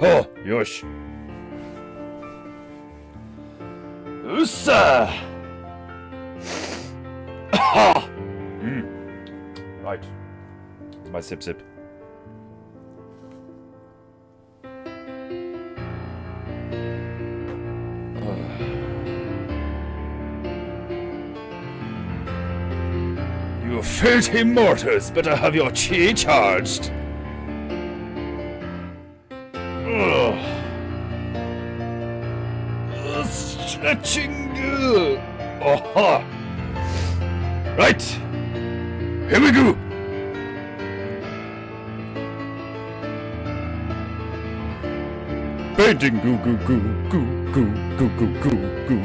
O, już. Usa! Aha! Right. It's my sip sip. You filthy mortars better have your chi charged. Stretching good. Aha! Right. Here we go. Painting goo goo goo goo goo goo goo goo goo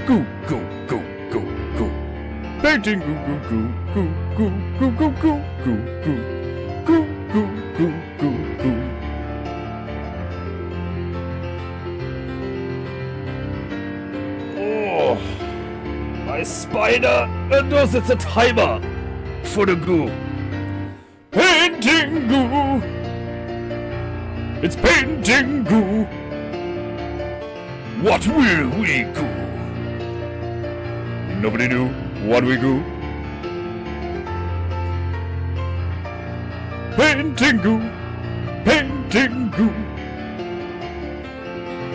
goo goo goo goo goo. Painting goo goo goo goo goo goo goo goo goo goo goo goo goo goo. Oh, my spider knows it's a timer for the goo. Painting goo. It's painting goo. What will we goo? Nobody knew what we goo. Painting goo. Painting goo.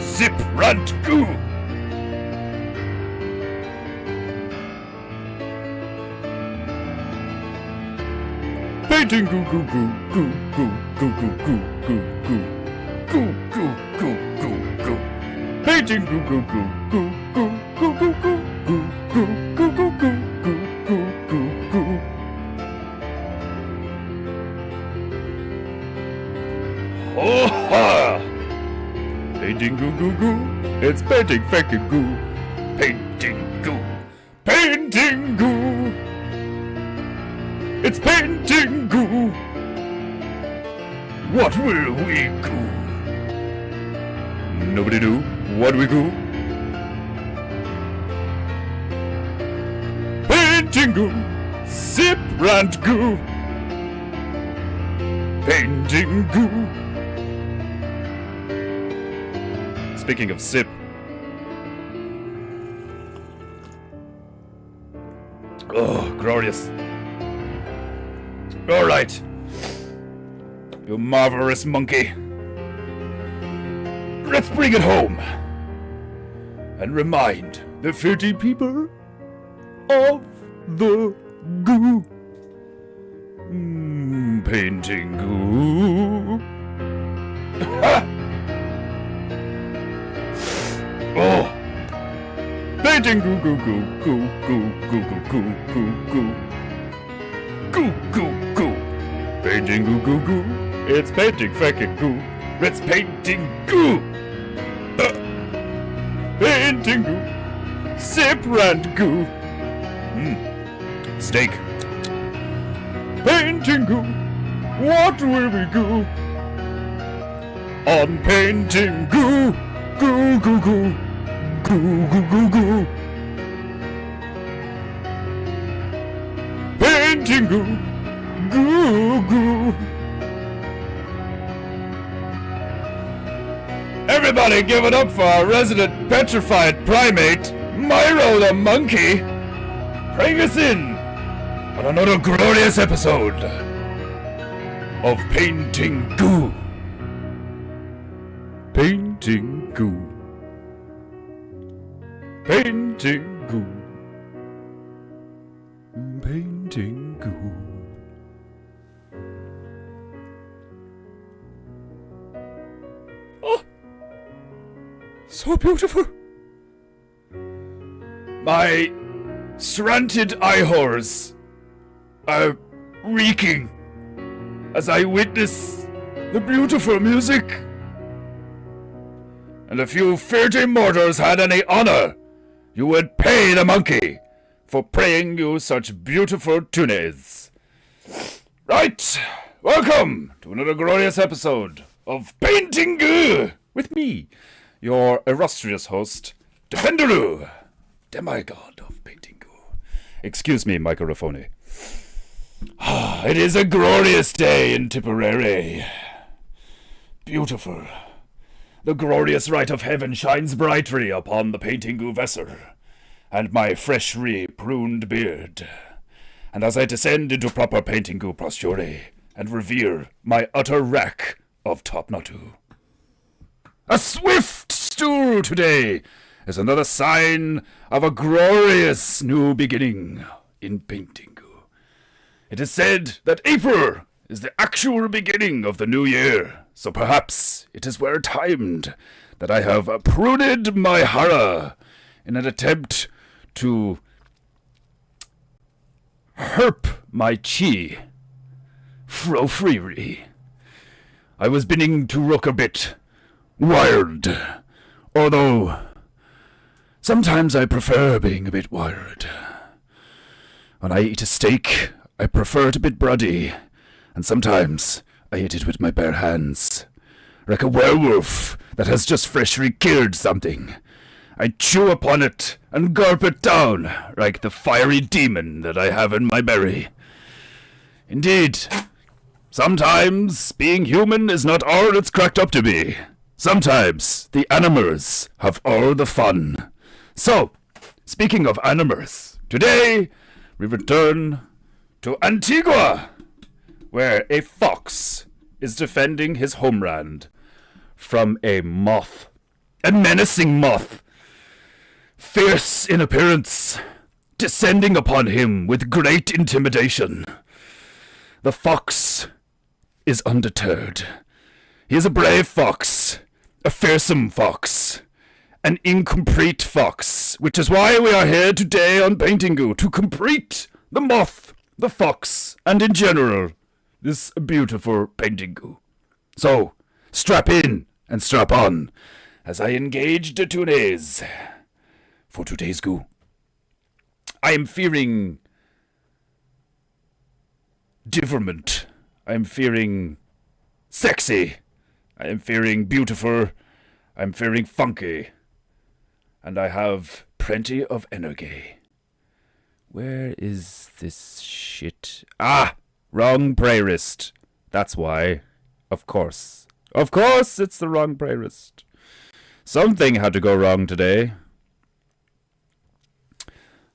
Zip rant goo. Painting goo goo goo goo goo goo goo goo goo goo goo goo goo goo. Painting goo goo goo goo goo goo goo goo goo goo goo goo goo goo goo goo. Oh ha! Painting goo goo goo. It's painting fucking goo. Painting goo. Painting goo. It's painting goo. What will we goo? Nobody knew what we goo. Painting goo. Zip rant goo. Painting goo. Speaking of sip. Oh, glorious. All right, you marvelous monkey. Let's bring it home and remind the filthy people of the goo. Painting goo. Oh, painting goo goo goo goo goo goo goo goo goo goo goo goo. Painting goo goo goo. It's painting fucking goo. It's painting goo. Painting goo. Sip rant goo. Steak. Painting goo. What will we goo? On painting goo. Goo goo goo. Goo goo goo goo. Painting goo. Goo goo. Everybody give it up for our resident petrified primate, Myro the monkey, bring us in on another glorious episode of Painting Goo. Painting Goo. Painting Goo. Painting Goo. Oh, so beautiful. My slanted eyehores are reeking as I witness the beautiful music. And if you filthy mortals had any honor, you would pay the monkey for playing you such beautiful tunes. Right, welcome to another glorious episode of Painting Goo with me, your illustrious host, Defenderu, demigod of Painting Goo. Excuse me, microphone. It is a glorious day in Tipperary. beautiful. The glorious light of heaven shines brightly upon the PEINTEINGU vessel, and my freshly pruned beard. And as I descend into proper PEINTEINGU posture, and revere my utter wreck of Topnatu. A swift stool today is another sign of a glorious new beginning in PEINTEINGU. It is said that April is the actual beginning of the new year, so perhaps it is well timed that I have pruned my hara in an attempt to herp my chi fro freely. I was beginning to look a bit wild, although sometimes I prefer being a bit wild. When I eat a steak, I prefer it a bit bloody, and sometimes I eat it with my bare hands, like a werewolf that has just freshly killed something. I chew upon it and gulp it down like the fiery demon that I have in my belly. Indeed, sometimes being human is not all it's cracked up to be. Sometimes the animals have all the fun. So, speaking of animals, today we return to Antigua, where a fox is defending his homeland from a moth, a menacing moth, fierce in appearance, descending upon him with great intimidation. The fox is undeterred. He is a brave fox, a fearsome fox, an incomplete fox, which is why we are here today on PEINTEINGU, to complete the moth, the fox, and in general, this beautiful PEINTEINGU. So, strap in and strap on, as I engage the tunes for today's goo. I am fearing different. I am fearing sexy. I am fearing beautiful. I am fearing funky. And I have plenty of energy. Where is this shit? Ah! Wrong playlist. That's why. Of course. Of course it's the wrong playlist. Something had to go wrong today.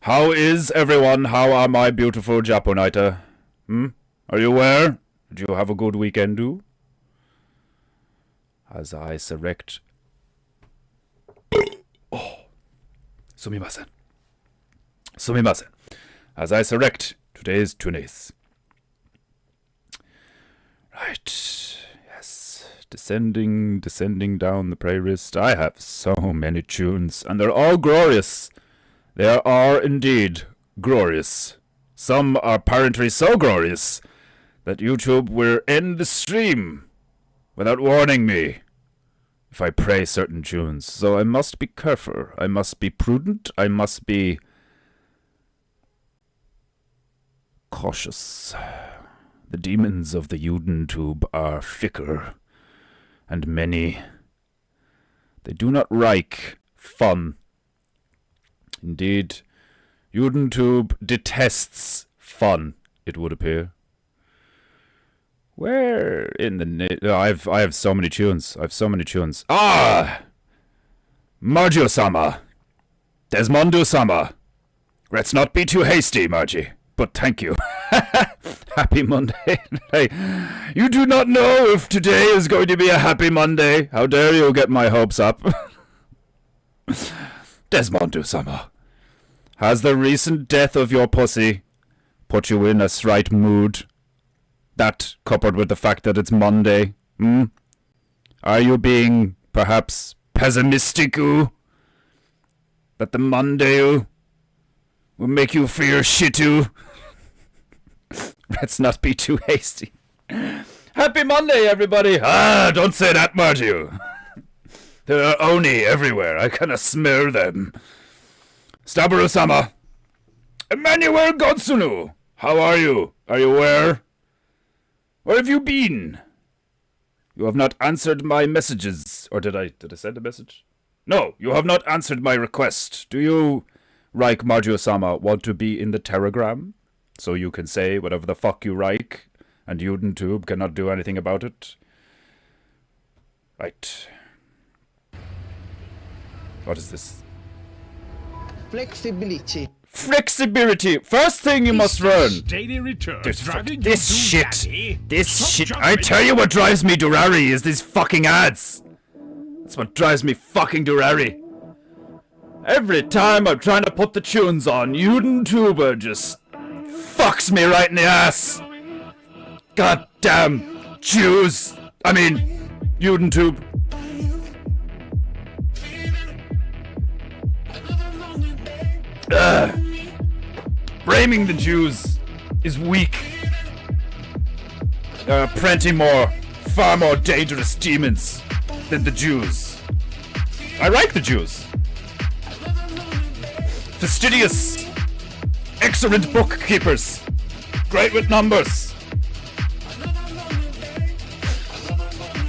How is everyone? How are my beautiful Japonaita? Are you well? Did you have a good weekend, do? As I select... Oh. Sumimasen. Sumimasen. As I select today's tunes. Right. Yes. Descending down the playlist. I have so many tunes, and they're all glorious. They are indeed glorious. Some are apparently so glorious that YouTube will end the stream without warning me if I play certain tunes. So I must be careful. I must be prudent. I must be cautious. The demons of the YouTube are fickle and many. They do not like fun. Indeed, YouTube detests fun, it would appear. Where in the... I have so many tunes. I have so many tunes. Ah! Margio-sama. Desmondo-sama. Let's not be too hasty, Margie. But thank you. Happy Monday. Hey, you do not know if today is going to be a happy Monday. How dare you get my hopes up. Desmondo-sama. Has the recent death of your pussy put you in a slight mood? That, coupled with the fact that it's Monday, Are you being, perhaps, pessimistic-oo? That the Monday-oo will make you feel shit-oo? Let's not be too hasty. Happy Monday, everybody! Ah, don't say that, Margie. There are oni everywhere. I kinda smell them. Staburo-sama. Emmanuel Godsunu. How are you? Are you where? Where have you been? You have not answered my messages. Or did I send a message? No, you have not answered my request. Do you, Reich Margio-sama, want to be in the Telegram? So you can say whatever the fuck you like, and YouTube cannot do anything about it? Right. What is this? Flexibility. Flexibility. First thing you must learn. Steady return. This shit. I tell you what drives me Durari is these fucking ads. That's what drives me fucking Durari. Every time I'm trying to put the tunes on, YouTuber just fucks me right in the ass. Goddamn Jews. I mean, YouTube. Blaming the Jews is weak. There are plenty more, far more dangerous demons than the Jews. I like the Jews. Fastidious, excellent bookkeepers, great with numbers,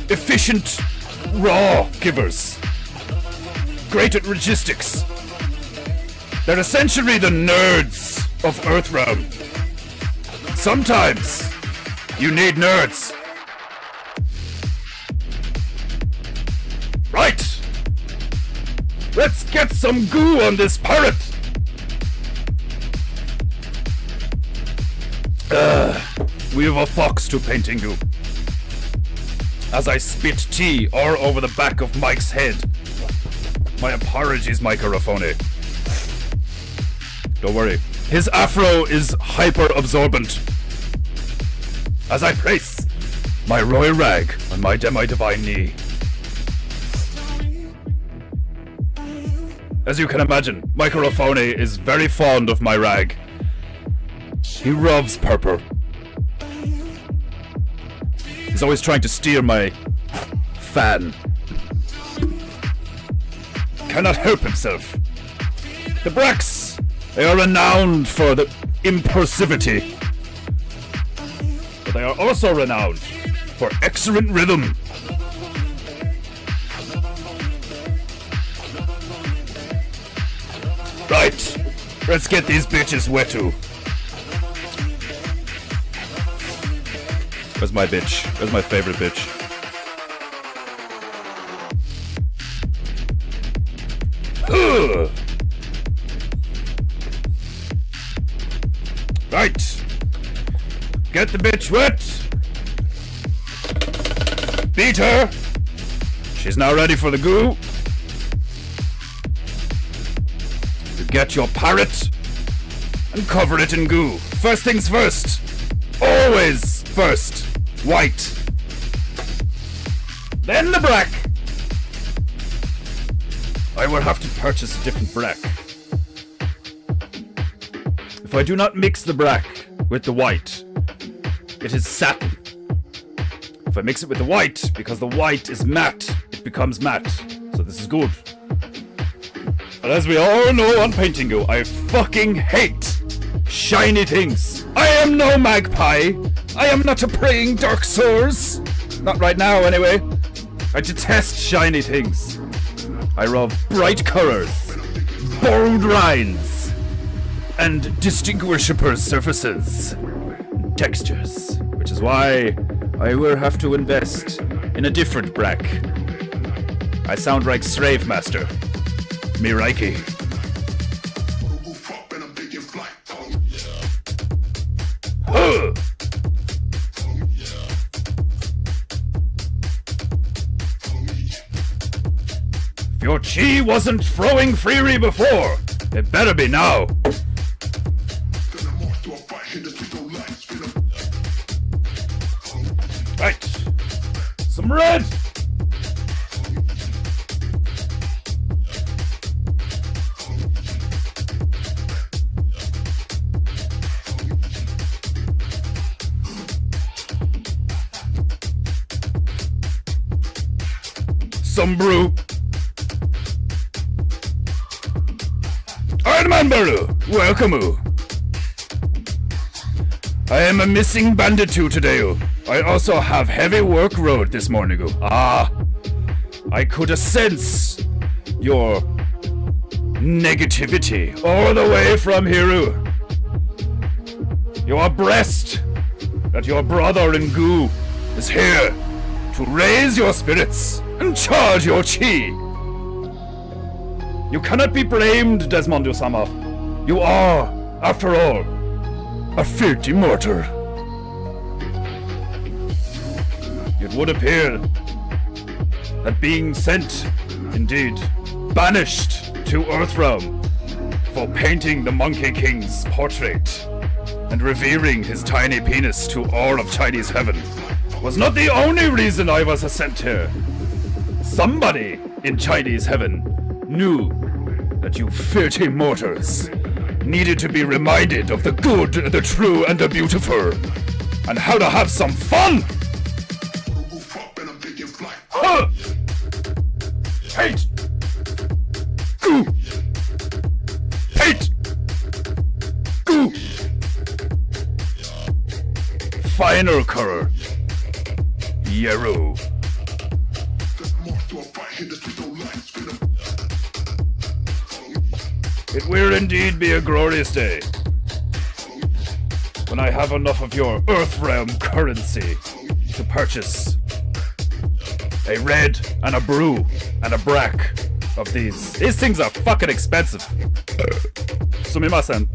efficient raw givers, great at logistics. They're essentially the nerds of Earthrealm. Sometimes you need nerds. Right! Let's get some goo on this pirate! We have a fox to PEINTEINGU. As I spit tea all over the back of Mike's head. My apologies, microphone. Don't worry. His afro is hyper-absorbent. As I place my royal rag on my divine knee. As you can imagine, microphone is very fond of my rag. He loves purple. He's always trying to steer my fan. Cannot help himself. The Bracks, they are renowned for the impulsivity. But they are also renowned for excellent rhythm. Right, let's get these bitches wet too. Where's my bitch? Where's my favorite bitch? Ugh. Right. Get the bitch wet. Beat her. She's now ready for the goo. You get your parrot and cover it in goo. First things first. Always first. White. Then the black. I will have to purchase a different black. If I do not mix the black with the white, it is satin. If I mix it with the white, because the white is matte, it becomes matte. So this is good. But as we all know on PEINTEINGU, I fucking hate shiny things. I am no magpie. I am not a praying dark souls. Not right now, anyway. I detest shiny things. I love bright colors, bold lines, and distinguishable surfaces, and textures. Which is why I will have to invest in a different brack. I sound like Slave Master. Miraiki. Huh. If your chi wasn't throwing freely before, it better be now. Right. Some red. Some brew. Armanbaru, welcome. I am a missing bandit today. I also have heavy workload this morning. I could sense your negativity all the way from here. You are blessed that your brother in goo is here to raise your spirits. and charge your chi. You cannot be blamed, Desmond-sama. You are, after all, a filthy mortar. It would appear that being sent, indeed, banished to Earthrealm for painting the Monkey King's portrait and revering his tiny penis to all of Chinese heaven was not the only reason I was sent here. Somebody in Chinese heaven knew that you filthy mortars needed to be reminded of the good, the true, and the beautiful, and how to have some fun! Huh! Hate! Goo! Hate! Goo! Final color. Yellow. It will indeed be a glorious day when I have enough of your Earthrealm currency to purchase a red and a blue and a black of these. These things are fucking expensive. Sumimasen.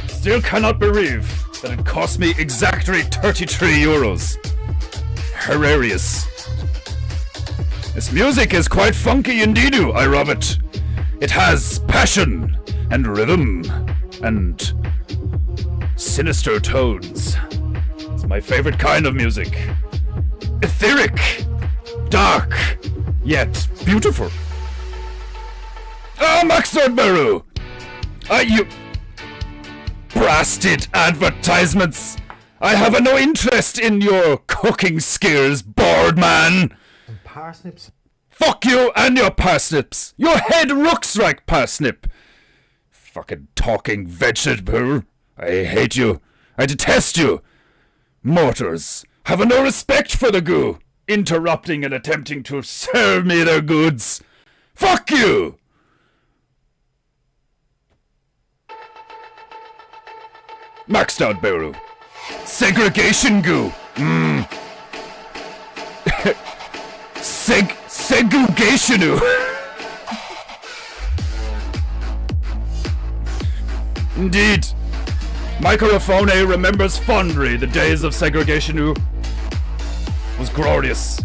Still cannot believe that it cost me exactly 33 euros. Hilarious. This music is quite funky indeed, I love it. It has passion and rhythm and sinister tones. It's my favorite kind of music. Etheric, dark, yet beautiful. Ah, Max Nordberu! You blasted advertisements! I have no interest in your cooking skills, bored man! And parsnips? Fuck you and your parsnips! Your head looks like parsnip! Fucking talking vegetable! I hate you! I detest you! Mortars have no respect for the goo, interrupting and attempting to sell me their goods! Fuck you! Maxed out Beru. Segregation goo! Segregationu! Indeed. Microphone remembers fondly the days of segregationu. It was glorious.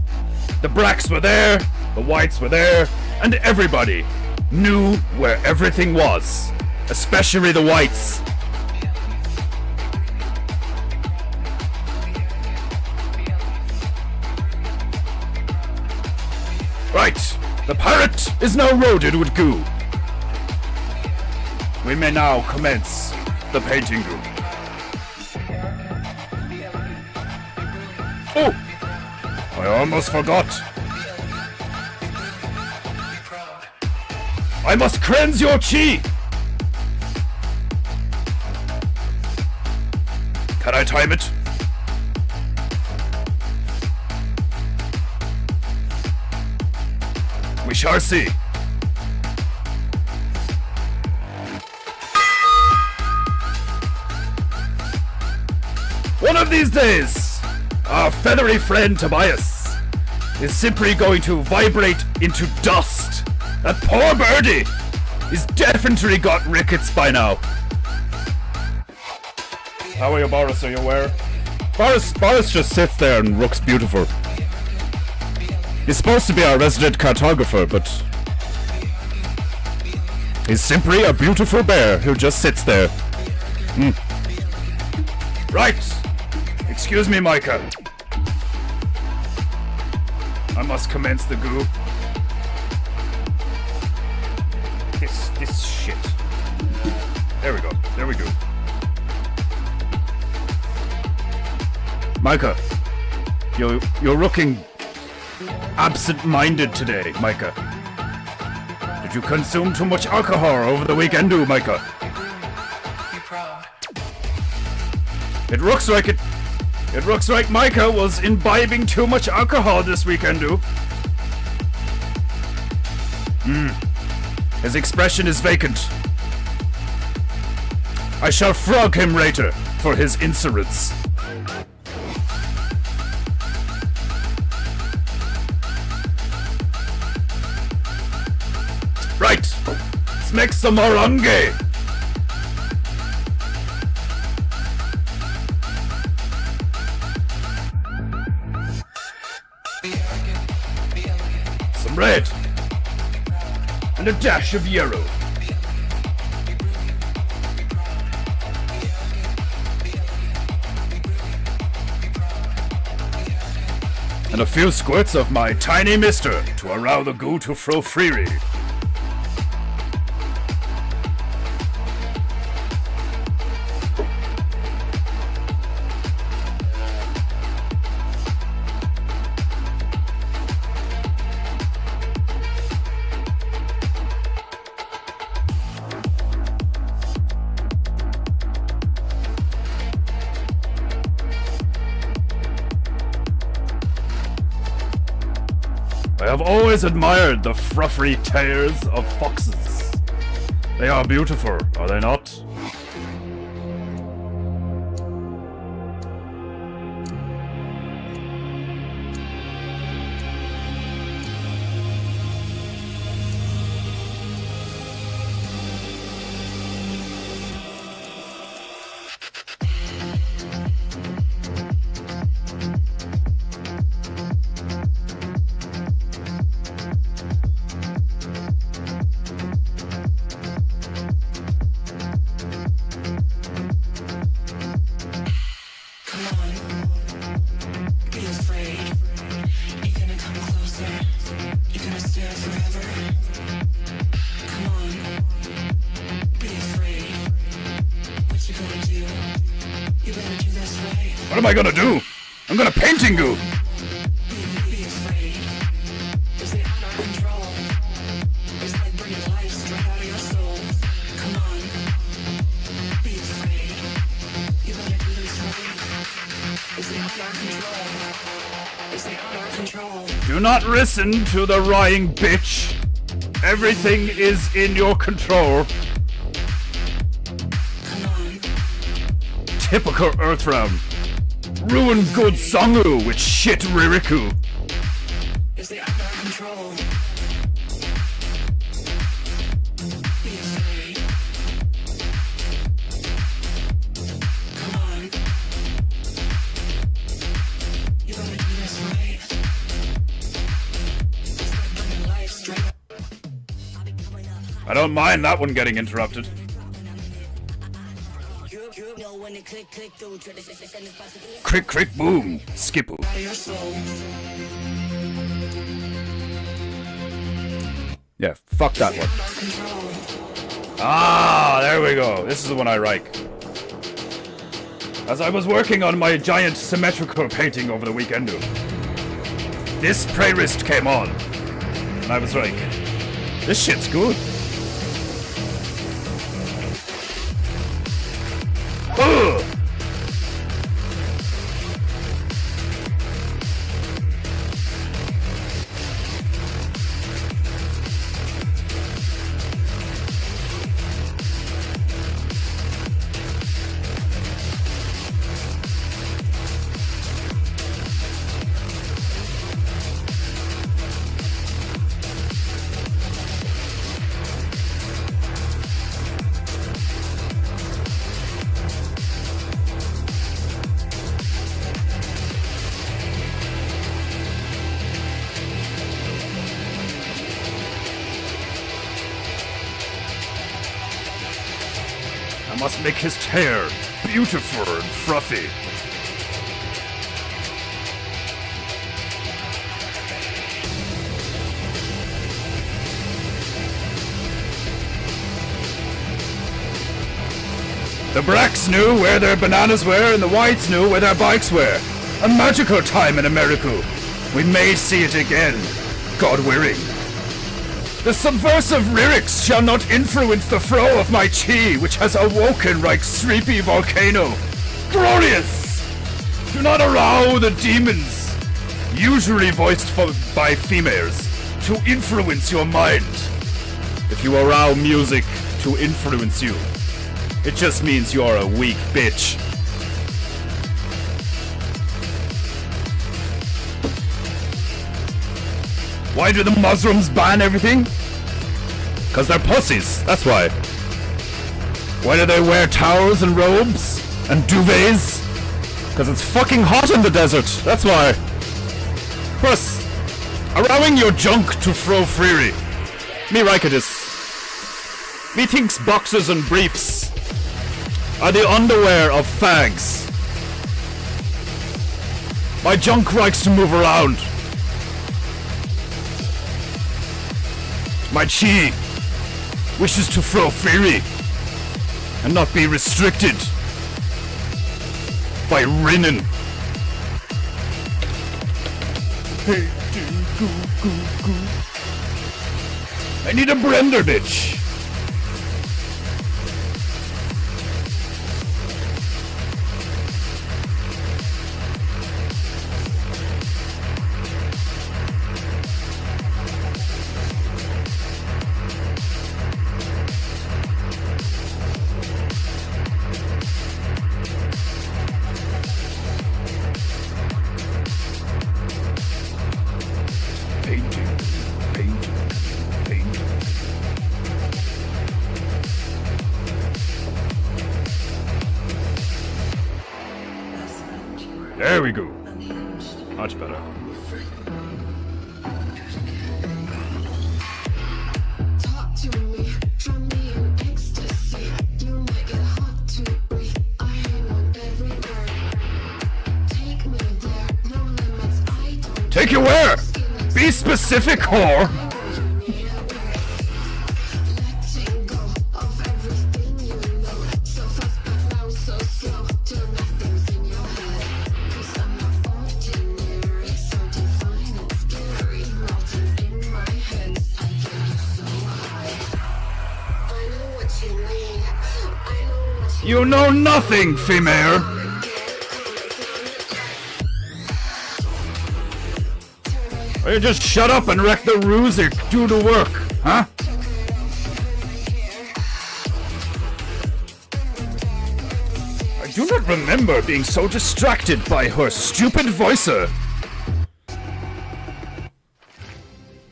The blacks were there, the whites were there, and everybody knew where everything was. Especially the whites. Right, the pirate is now loaded with goo. We may now commence the painting goo. Oh, I almost forgot. I must cleanse your chi. Can I time it? We shall see. One of these days, our feathery friend Tobias is simply going to vibrate into dust. That poor birdie is definitely got rickets by now. How are you, Boris? Are you aware? Boris just sits there and looks beautiful. He's supposed to be our resident cartographer, but he's simply a beautiful bear who just sits there. Right. Excuse me, Micah. I must commence the goo. This shit. There we go. There we go. Micah, you're looking absent-minded today, Micah. Did you consume too much alcohol over the weekend, Micah? Be proud. It looks like Micah was imbibing too much alcohol this weekend, His expression is vacant. I shall flog him later for his insolence. Let's make some moronge! Some red! And a dash of yellow. And a few squirts of my tiny mister to allow the goo to flow freely. I have always admired the fruffy tails of foxes. They are beautiful, are they not? What am I gonna do? I'm gonna PEINTEINGU! Do not listen to the lying bitch. Everything is in your control. Typical Earthrealm. Ruin good Songu with shit Ririku. Is the under control? Be afraid. Come on. You gotta do this right. It's like bringing life straight. I don't mind that one getting interrupted. Crick, crick, boom, skippo. Yeah, fuck that one. Ah, there we go. This is the one I like. As I was working on my giant symmetrical painting over the weekend, this playlist came on. And I was like, this shit's good. Ugh. I must make his hair beautiful and fluffy. The blacks knew where their bananas were and the whites knew where their bikes were. A magical time in America. We may see it again, God willing. The subversive lyrics shall not influence the flow of my chi, which has awoken like sleepy volcano. Glorious! Do not allow the demons, usually voiced by females, to influence your mind. If you allow music to influence you, it just means you're a weak bitch. Why do the Muslims ban everything? 'Cause they're pussies, that's why. Why do they wear towels and robes and duvets? 'Cause it's fucking hot in the desert, that's why. Plus, allowing your junk to throw freely. Me like it is. Me thinks boxers and briefs are the underwear of fags. My junk likes to move around. My chi wishes to flow freely and not be restricted by Rinnin. I need a blender, bitch. There we go. Much better. Talk to me, drown me in ecstasy. You make it hard to breathe. I hang on every word. Take me there, no limits. I don't Take you where? Be specific, whore. letting go of everything you know. So fast but now so slow. Till nothing's in your head. 'Cause I'm not ordinary, so divine and scary. Melting in my hands, I get you so high. I know what you need. I know what you You know nothing, female. Or you just shut up and wreck the ruse or do the work, huh? I do not remember being so distracted by her stupid voicer.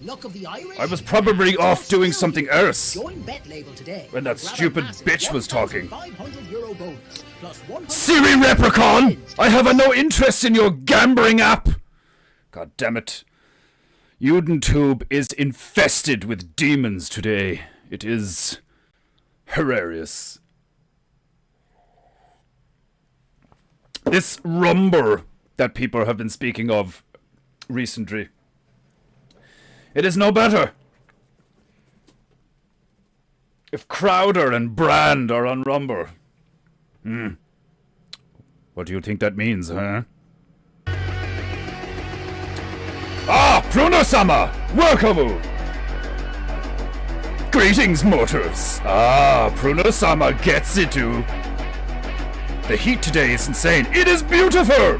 Luck of the Irish. I was probably off doing something else Join Bet Label today. when that Grab a stupid massive bitch was talking. €1,500 bonus, plus 100 Siri Leprechaun! I have no interest in your gambling app! God damn it. YouTube is infested with demons today. It is hilarious. This rumber that people have been speaking of recently, it is no better. If Crowder and Brand are on Rumber, what do you think that means, huh? Ah, Pruno-sama! Welcome! Greetings, mortals! Ah, Pruno-sama gets it too. The heat today is insane. It is beautiful!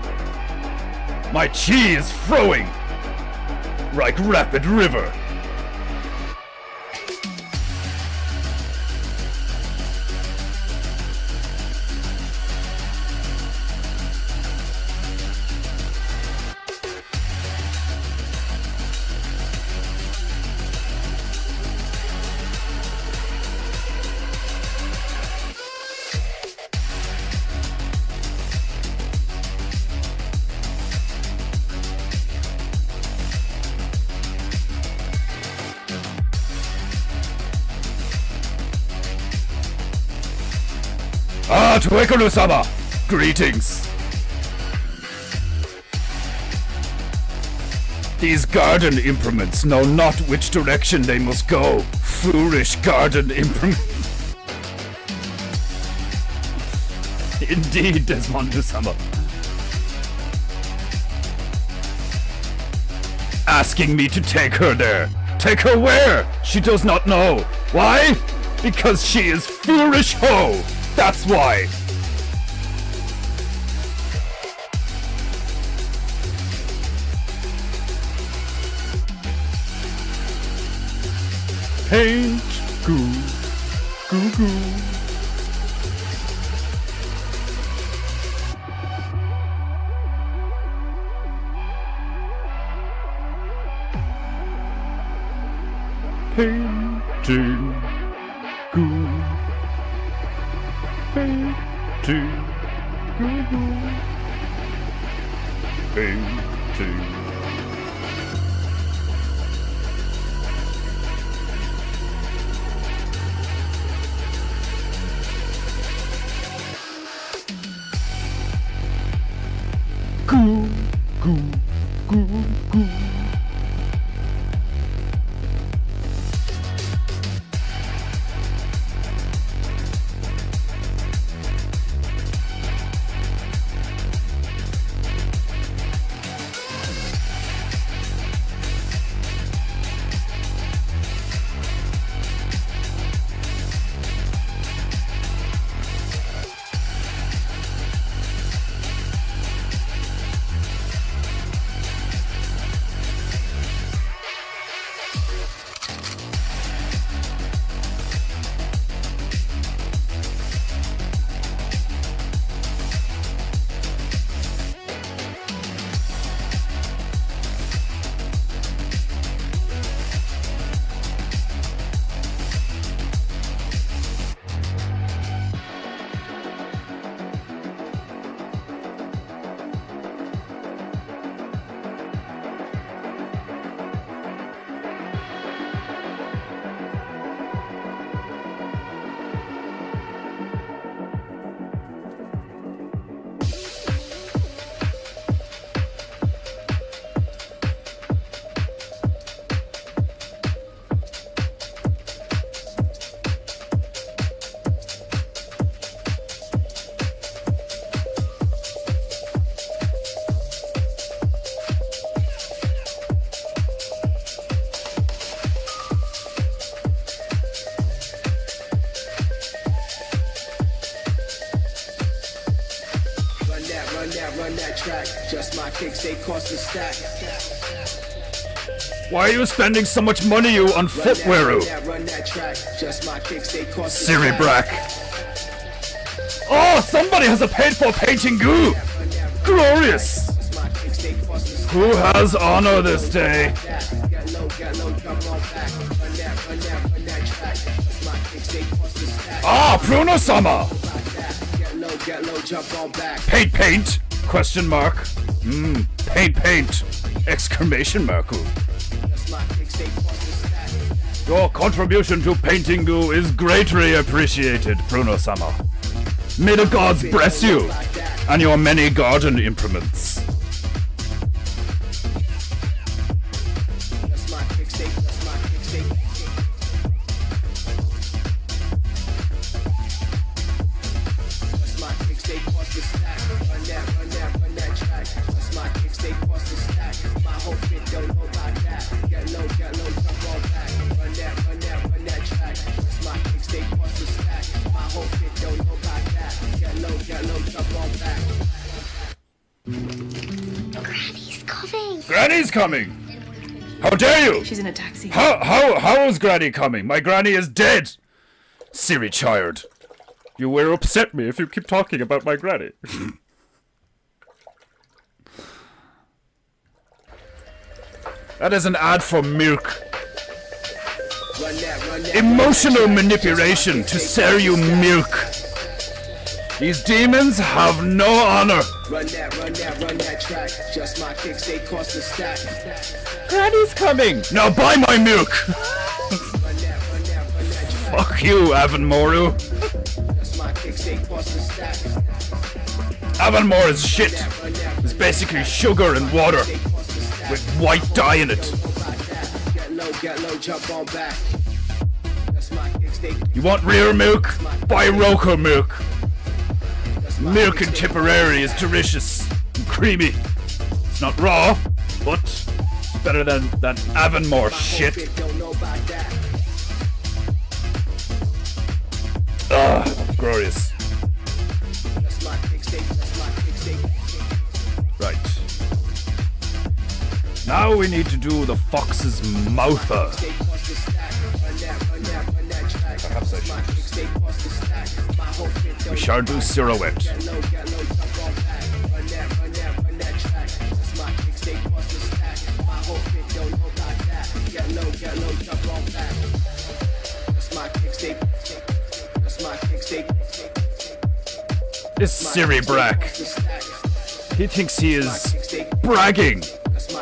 My chi is flowing like rapid river. Ah, Tuekulu-sama! Greetings! These garden implements know not which direction they must go. Foolish garden implements. Indeed, Desmond-sama. Asking me to take her there. Take her where? She does not know. Why? Because she is foolish ho! That's why! Paint goo, goo goo. Paint Painting. Painting. Painting. Goo, goo, goo, goo. Run that track. Just my kicks, they cost a stack. Why are you spending so much money, you on footwear? Run that track. Just my kicks, they cost a Siri stack. Brack. Oh, somebody has a paid for Paintingu. Glorious. Just my kicks, they cost a stack. Who has honor this day? Get low, jump on back. Run that track. Just my kicks, they cost a stack. Ah, Bruno-sama. Get low, jump on back. Paint? Question mark. Paint. Exclamation mark. Just my kicks, they cost a stack. Your contribution to Paintingu is greatly appreciated, Bruno-sama. May the gods bless you and your many garden implements. Just my kicks, they cost a stack. Run that track. Just my kicks, they cost a stack. My whole fit don't know about that. Get low, jump on back. Run that track. Just my kicks, they cost a stack. My whole fit don't know about that. Get low, jump on back. Granny's coming. Granny's coming! How dare you! She's in a taxi. How is Granny coming? My Granny is dead! Siri child. You will upset me if you keep talking about my Granny. That is an ad for milk. Run that Emotional manipulation to sell you milk. These demons have no honor. Run that track. Just my kicks, they cost a stack. Granny's coming. Now buy my milk. Run that Fuck you, Avonmoru. Just my kicks, they cost a stack. Avonmore is shit. It's basically sugar and water with white dye in it. Get low, jump on back. Just my kicks, they You want real milk? Buy Roco milk. Milk in Tipperary is delicious and creamy. It's not raw, but it's better than that Avonmore shit. don't know about that. Ugh, glorious. Just my kicks, they Right. Now we need to do the fox's mouther. cost a stack. Run that track. Perhaps I My should. kicks, they cost a stack. My whole fit don't We shall do silhouette. Get low, jump on back. Run that track. Just my kicks, they cost a stack. My whole fit don't know about that. Get low, jump on back. my kicks, they. That's my kicks, they. This Siri Brack. He thinks he is bragging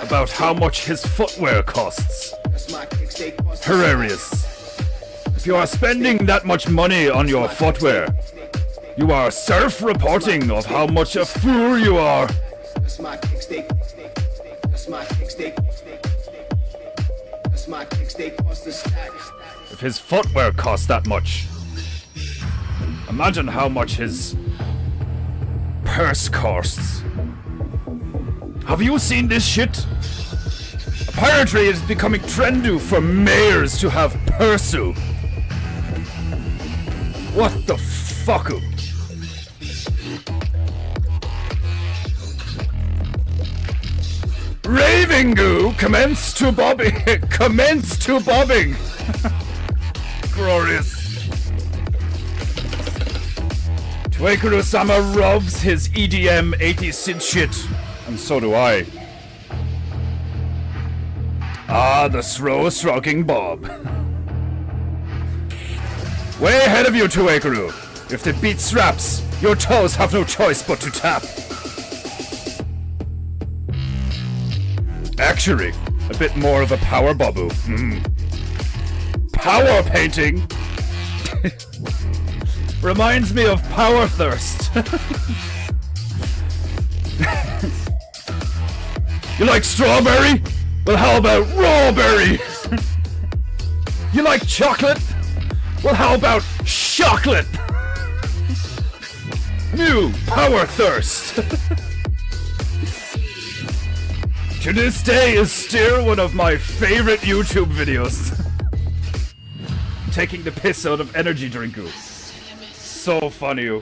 about how much his footwear costs. Hilarious. If you are spending that much money on your footwear, you are self-reporting of how much a fool you are. That's my kicks, they. That's my kicks, they. That's my kicks, they cost a stack. If his footwear costs that much, imagine how much his purse costs. Have you seen this shit? Apparently it is becoming trendy for mayors to have pursu. What the fuck? Ravingu commence to bobbing. Commence to bobbing. Glorious. Tuekuru-sama rubs his EDM 80s synth shit. And so do I. Ah, the slow stroking bob. Way ahead of you, Tuekuru. If the beat slaps, your toes have no choice but to tap. Actually, a bit more of a power babu. Power painting reminds me of power thirst. You like strawberry? Well, how about rawberry? You like chocolate? Well, how about chocolate? New power thirst. To this day is still one of my favorite YouTube videos. Taking the piss out of energy drinku. So funny.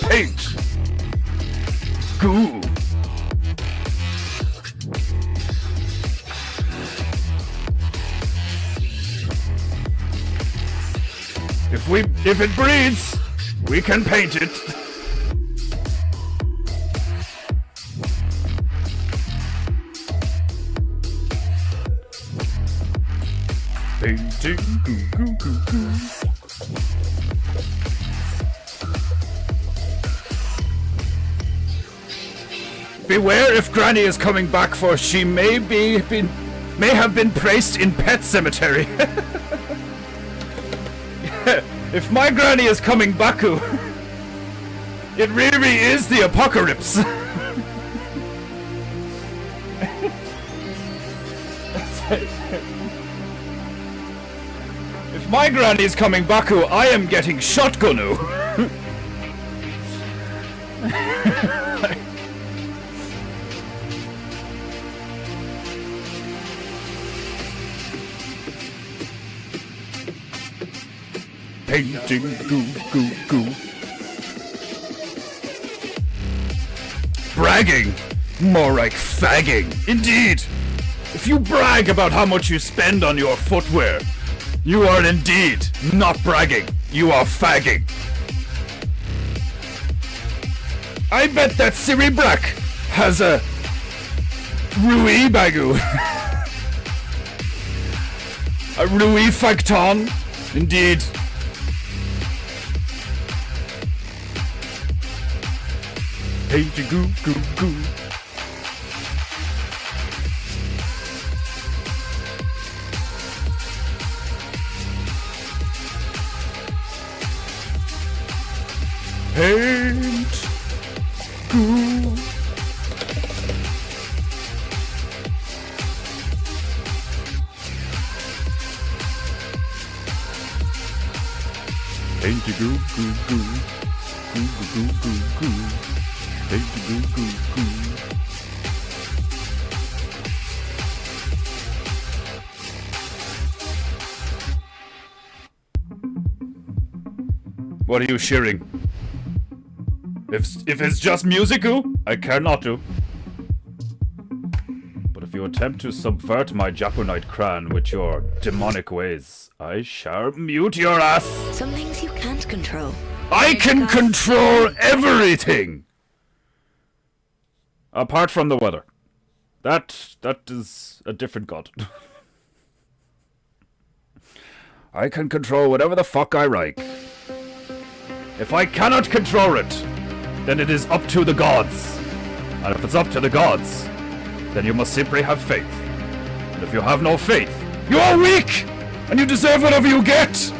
Paint. Goo. If it breathes, we can paint it. Painting. Goo goo goo goo. Beware if Granny is coming back, for she may have been placed in pet cemetery. If my Granny is coming back, it really is the apocalypse. If my Granny is coming back, I am getting shotgunu. Painting goo goo goo. Bragging, more like fagging. Indeed, if you brag about how much you spend on your footwear, you are indeed not bragging, you are fagging. I bet that Siri Brack has a Rui Bagu. A Rui Facton, indeed. Painty goo goo goo. Paint goo. Painty goo goo goo. Goo goo goo goo goo. Painty goo goo goo. What are you shearing? If it's just musicu, I care not to. But if you attempt to subvert my Japanite crown with your demonic ways, I shall mute your ass. Some things you can't control. I can control everything! Apart from the weather. That is a different god. I can control whatever the fuck I like. If I cannot control it, then it is up to the gods. And if it's up to the gods, then you must simply have faith. And if you have no faith, you are weak! And you deserve whatever you get!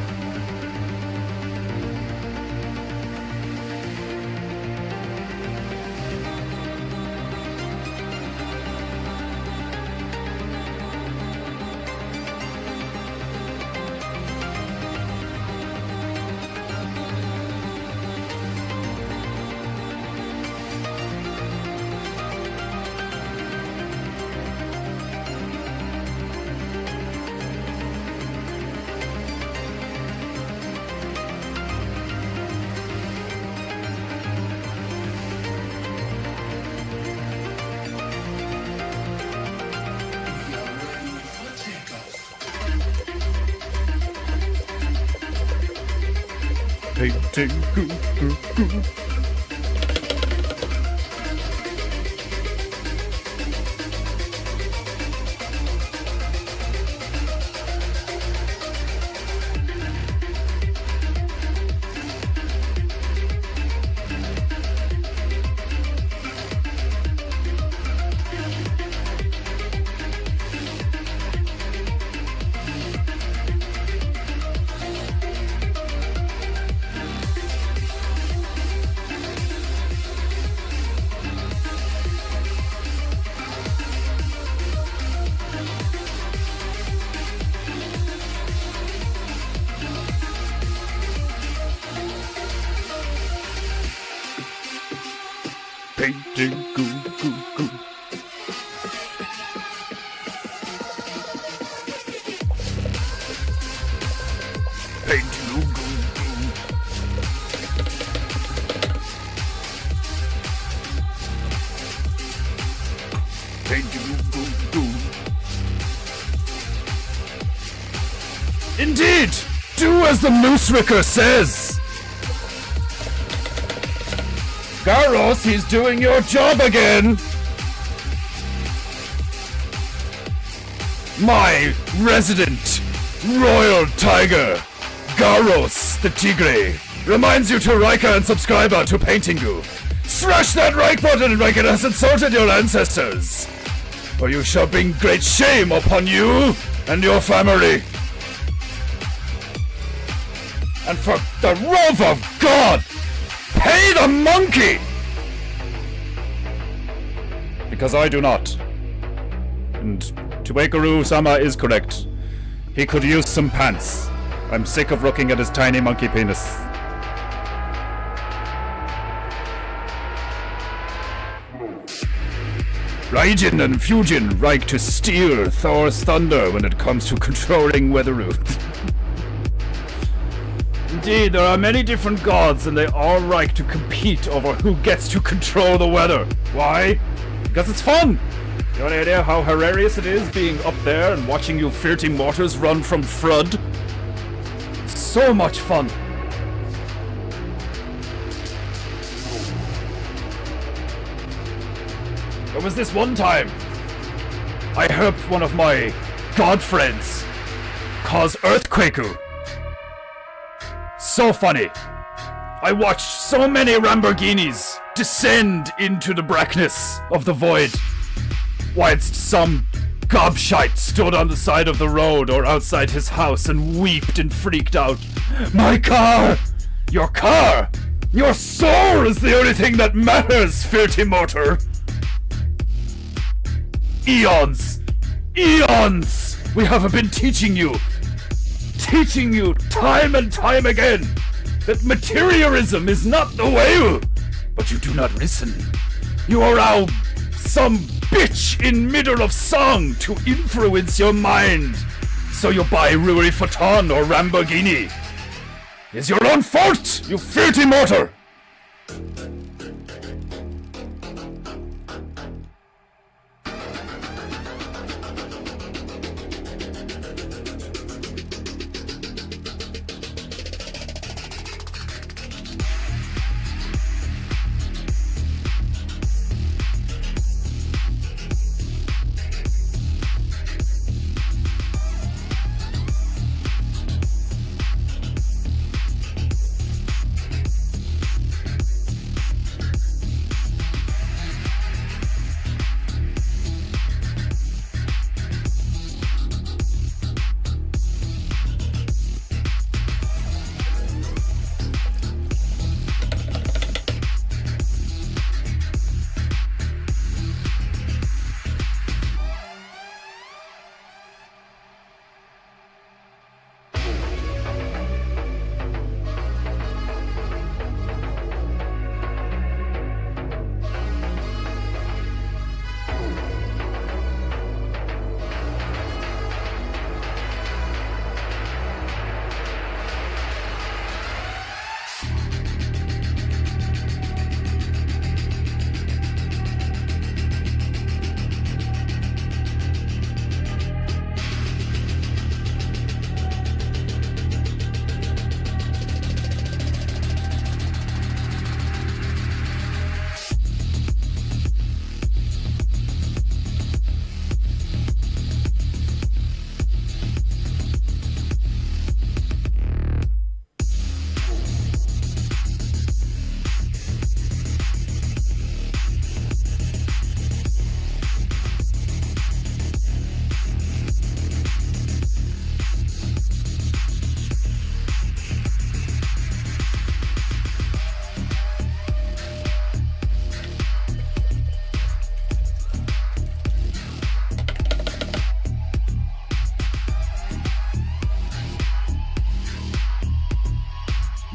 PEINTEINGU. Indeed! Do as the Moose Ricker says! Garros, he's doing your job again! My resident royal tiger, Garros the Tigre, reminds you to Riker and subscriber to PEINTEINGU. Smash that like button like it has insulted your ancestors, or you shall bring great shame upon you and your family. And for the love of God, pay the monkey! Because I do not. And Tuekaru-sama is correct. He could use some pants. I'm sick of looking at his tiny monkey penis. Raijin and Fujin like to steal Thor's thunder when it comes to controlling Weatherroot. Indeed, there are many different gods and they all like to compete over who gets to control the weather. Why? Because it's fun! You have any idea how hilarious it is being up there and watching you filthy mortars run from Frud? So much fun! There was this one time I helped one of my god friends cause earthquakeu. So funny. I watched so many Lamborghinis descend into the blackness of the void, whilst some gobshite stood on the side of the road or outside his house and weeped and freaked out. My car! Your car! Your soul is the only thing that matters, filthy mortar! Eons! Eons! We have been teaching you time and time again that materialism is not the way, but you do not listen. You allow some bitch in middle of song to influence your mind, so you buy Louis Vuitton or Lamborghini. is your own fault, you filthy mortar!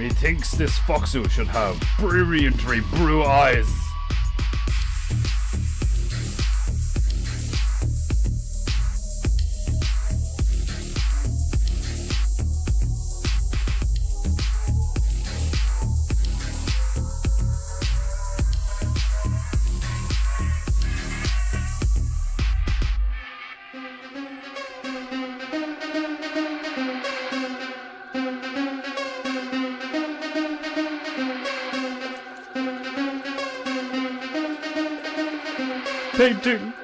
Methinks this foxu should have brilliantly blue eyes. Painting.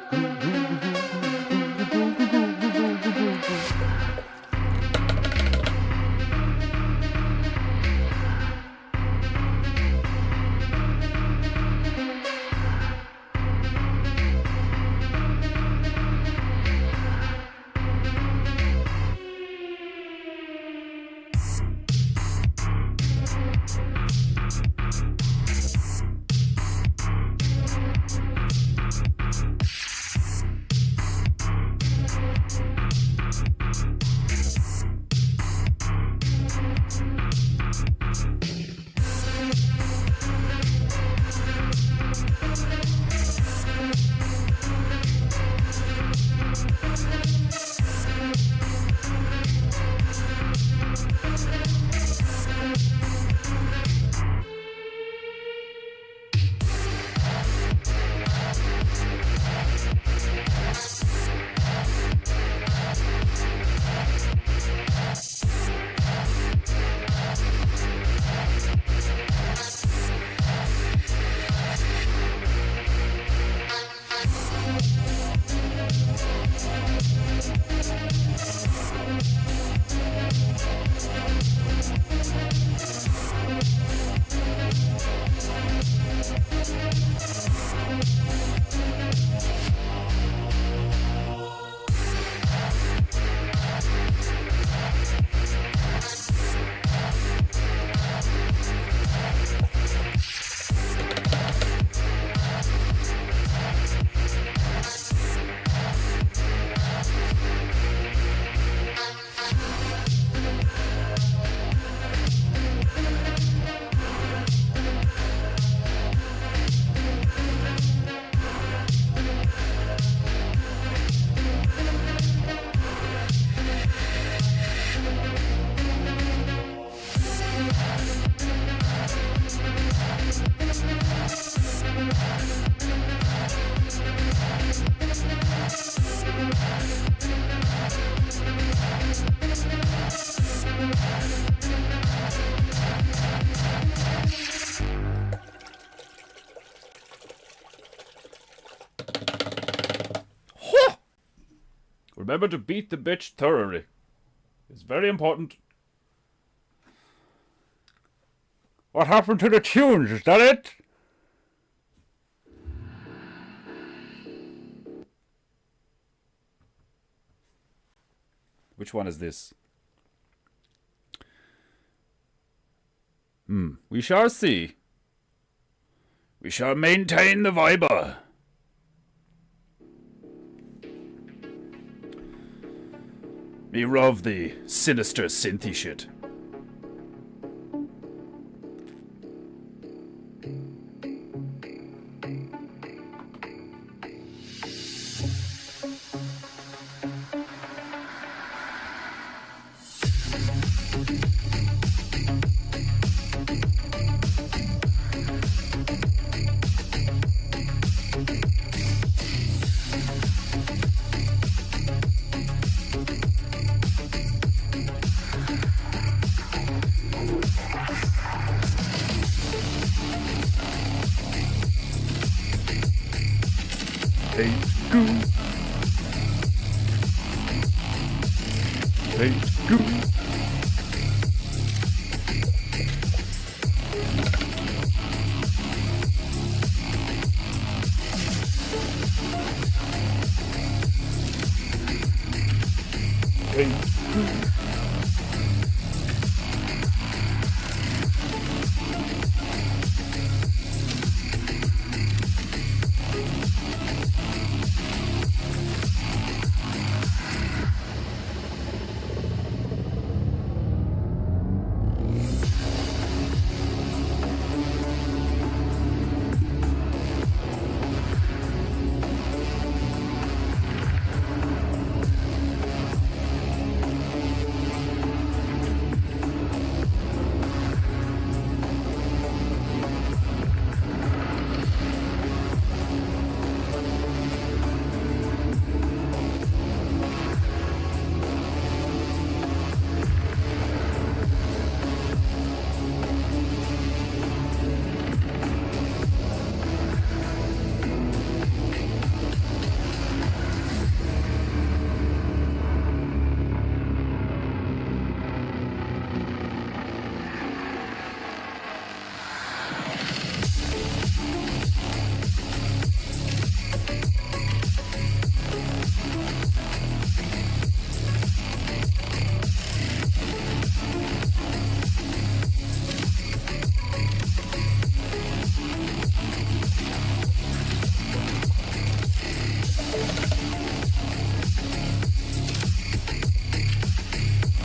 Remember to beat the bitch thoroughly. It's very important. What happened to the tunes? Is that it? Which one is this? We shall see. We shall maintain the Viber. Me love the sinister synthy shit.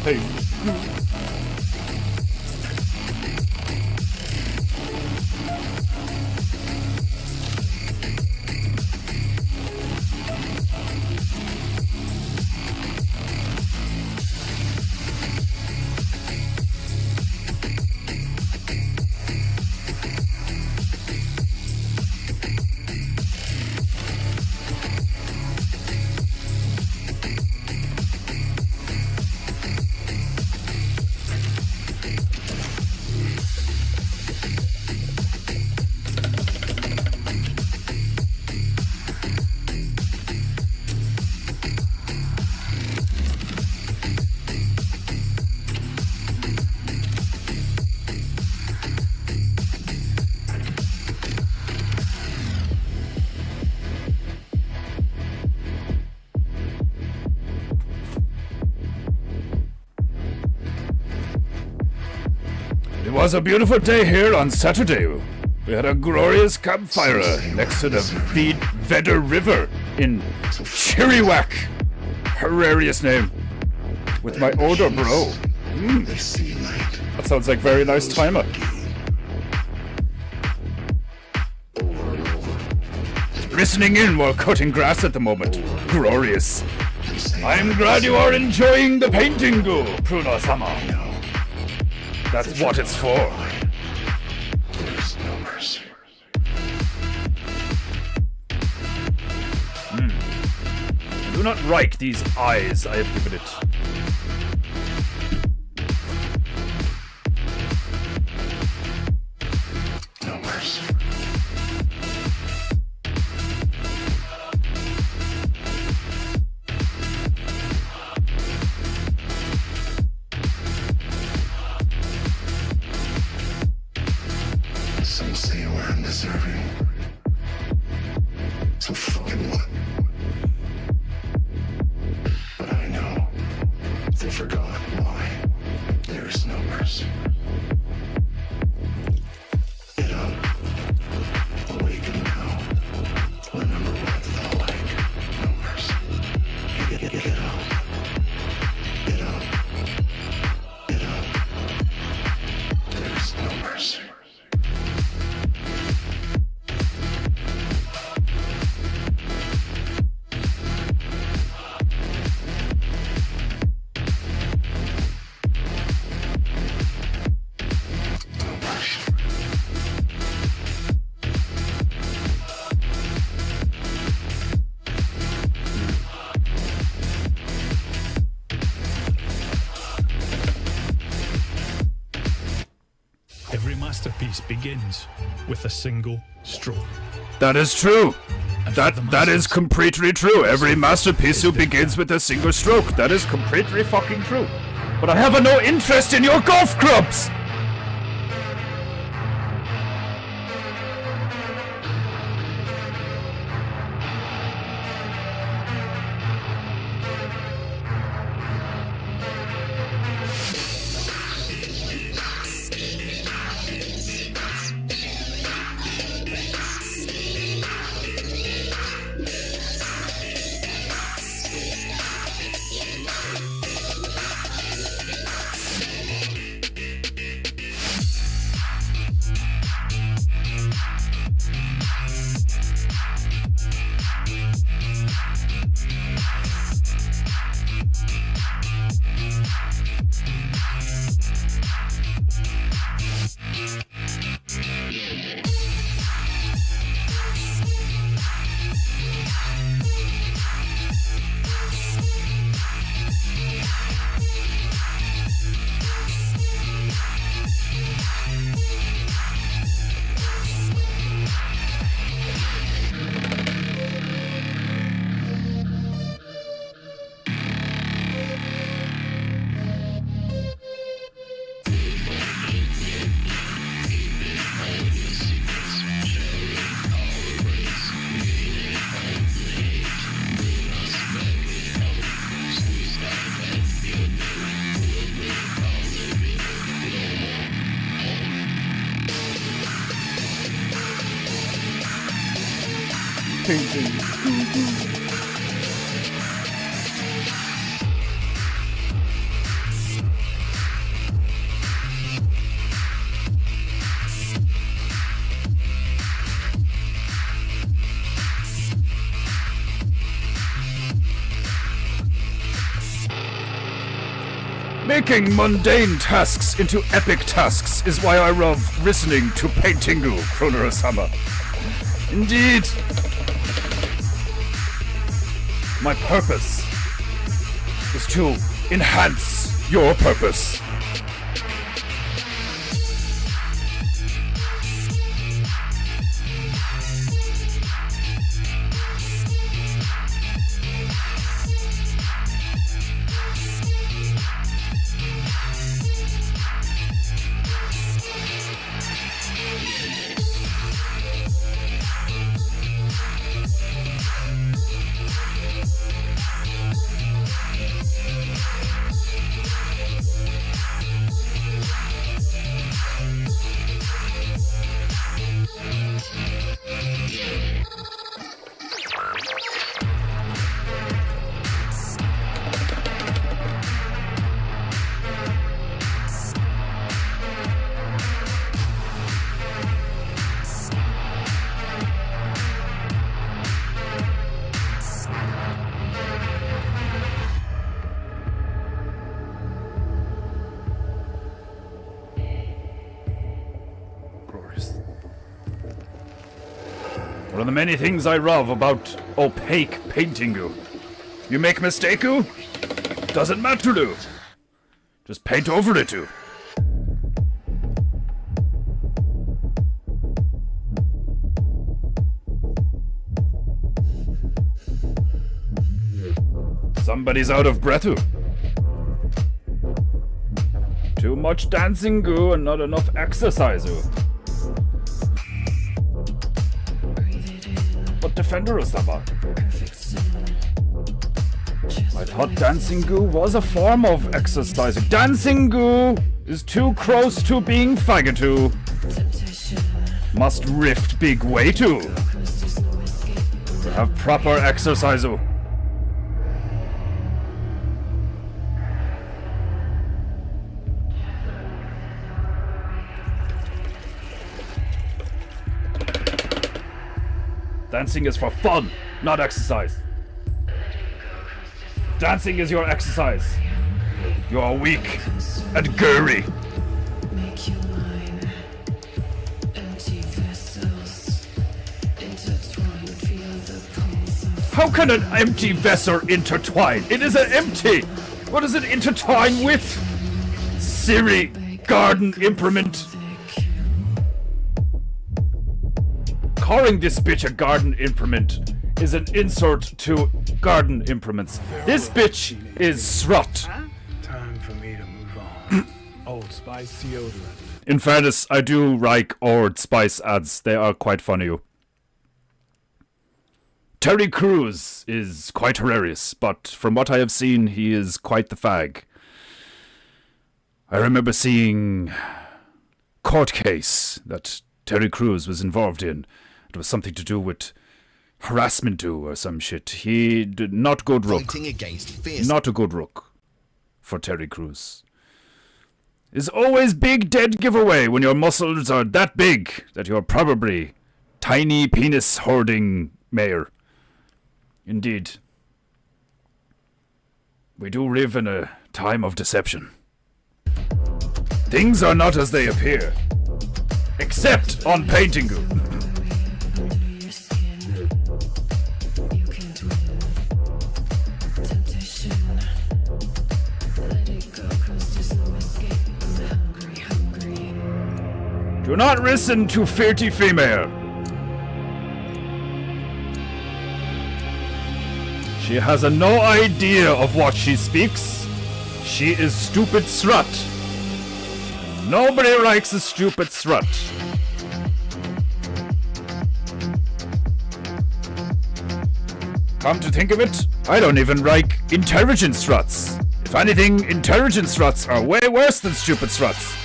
Hey. It was a beautiful day here on Saturday. We had a glorious campfire next to the Vedder River in Chiriwak. Hilarious name. With my older bro. That sounds like very nice timer. Listening in while cutting grass at the moment. Glorious. I'm glad you are enjoying the PEINTEINGU, Pruno-sama. That's what it's for. I do not like these eyes I have given it. Don't say we're undeserving. So fucking what? But I know they forgot why. There is no mercy. Get up. Awaken now. Remember what it felt like. No mercy. Get up. Get up. Get up. There is no mercy. Every masterpiece begins with a single stroke. That is true. And That for the that is masses, completely true. Every masterpiece who begins with a single stroke. That is completely fucking true. But I have no interest in your golf clubs. Making mundane tasks into epic tasks is why I love listening to PEINTEINGU, Kroner-sama. Indeed. My purpose is to enhance your purpose. One of the many things I love about opaque PEINTEINGU. You make mistake-u? Doesn't matter-u. Just paint over it-u. Somebody's out of breath-u. Too much dancing-u and not enough exercise-u. thought Defender sama. I thought Dancing-gu was a form of exercising. Dancing-gu is too close to being faggotu. Must rift big way to have proper exercise. Dancing is for fun, not exercise. Dancing is your exercise. You are weak and girly. Make you mine. Empty vessels intertwine. Feel the pulse of How can an empty vessel intertwine? It is an empty. What does it intertwine with? Siri, garden implement. Calling this bitch a garden implement is an insult to garden implements. This bitch is srut. Time for me to move on. Old Spice deodorant. In fairness, I do like Old Spice ads. They are quite funny. Terry Crews is quite hilarious, but from what I have seen, he is quite the fag. I remember seeing court case that Terry Crews was involved in. It was something to do with harassment or some shit. He did not good rook. Not a good rook for Terry Crews. Is always big dead giveaway when your muscles are that big that you're probably tiny penis hoarding mayor. Indeed. We do live in a time of deception. Things are not as they appear. Except on PEINTEINGU. Do not listen to filthy female. She has no idea of what she speaks. She is stupid srut. Nobody likes a stupid srut. Come to think of it, I don't even like intelligent struts. If anything, intelligent struts are way worse than stupid struts.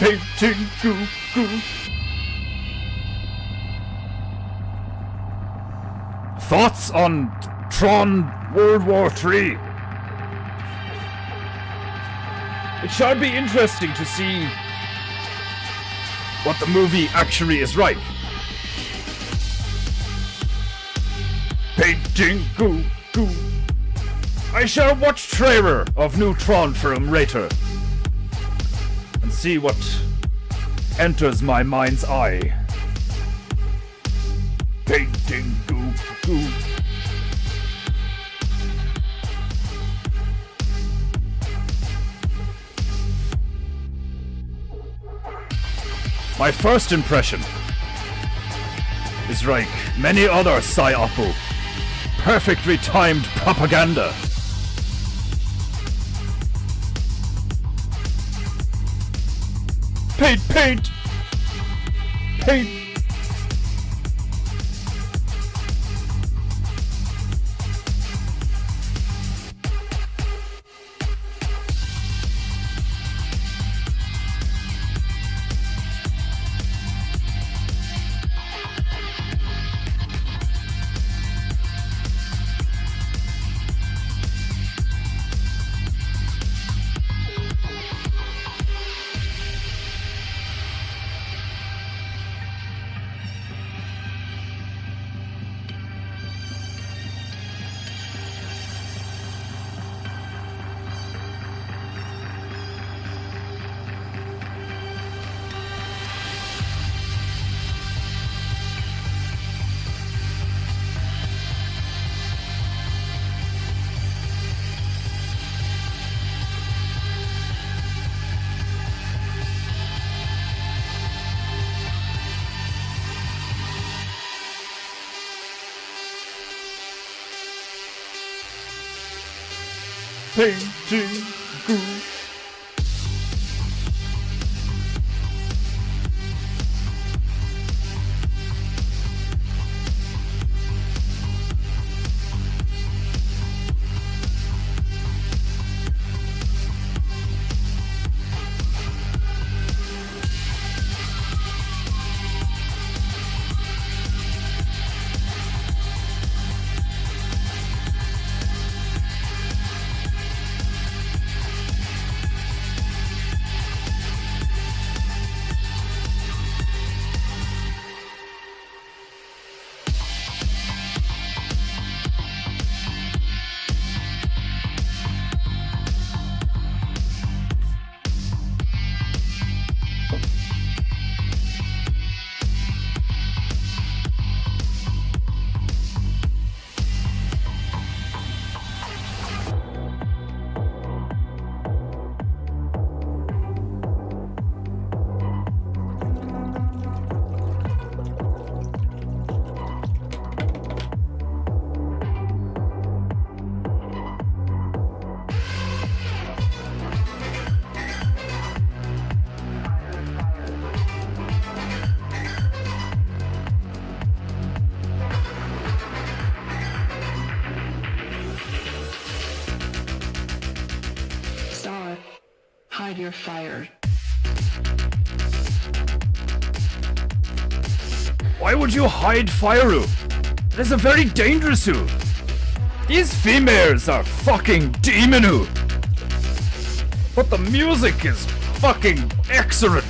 PEINTEINGU. Thoughts on Tron World War III? It shall be interesting to see what the movie actually is like. PEINTEINGU. I shall watch trailer of new Tron film later and see what enters my mind's eye. PEINTEINGU. My first impression is like many other psy-oppo, perfectly timed propaganda. Paint. PEINTEINGU. hide your fire. Why would you hide Fairu? It is a very dangerous. These females are fucking demonu. But the music is fucking excellent.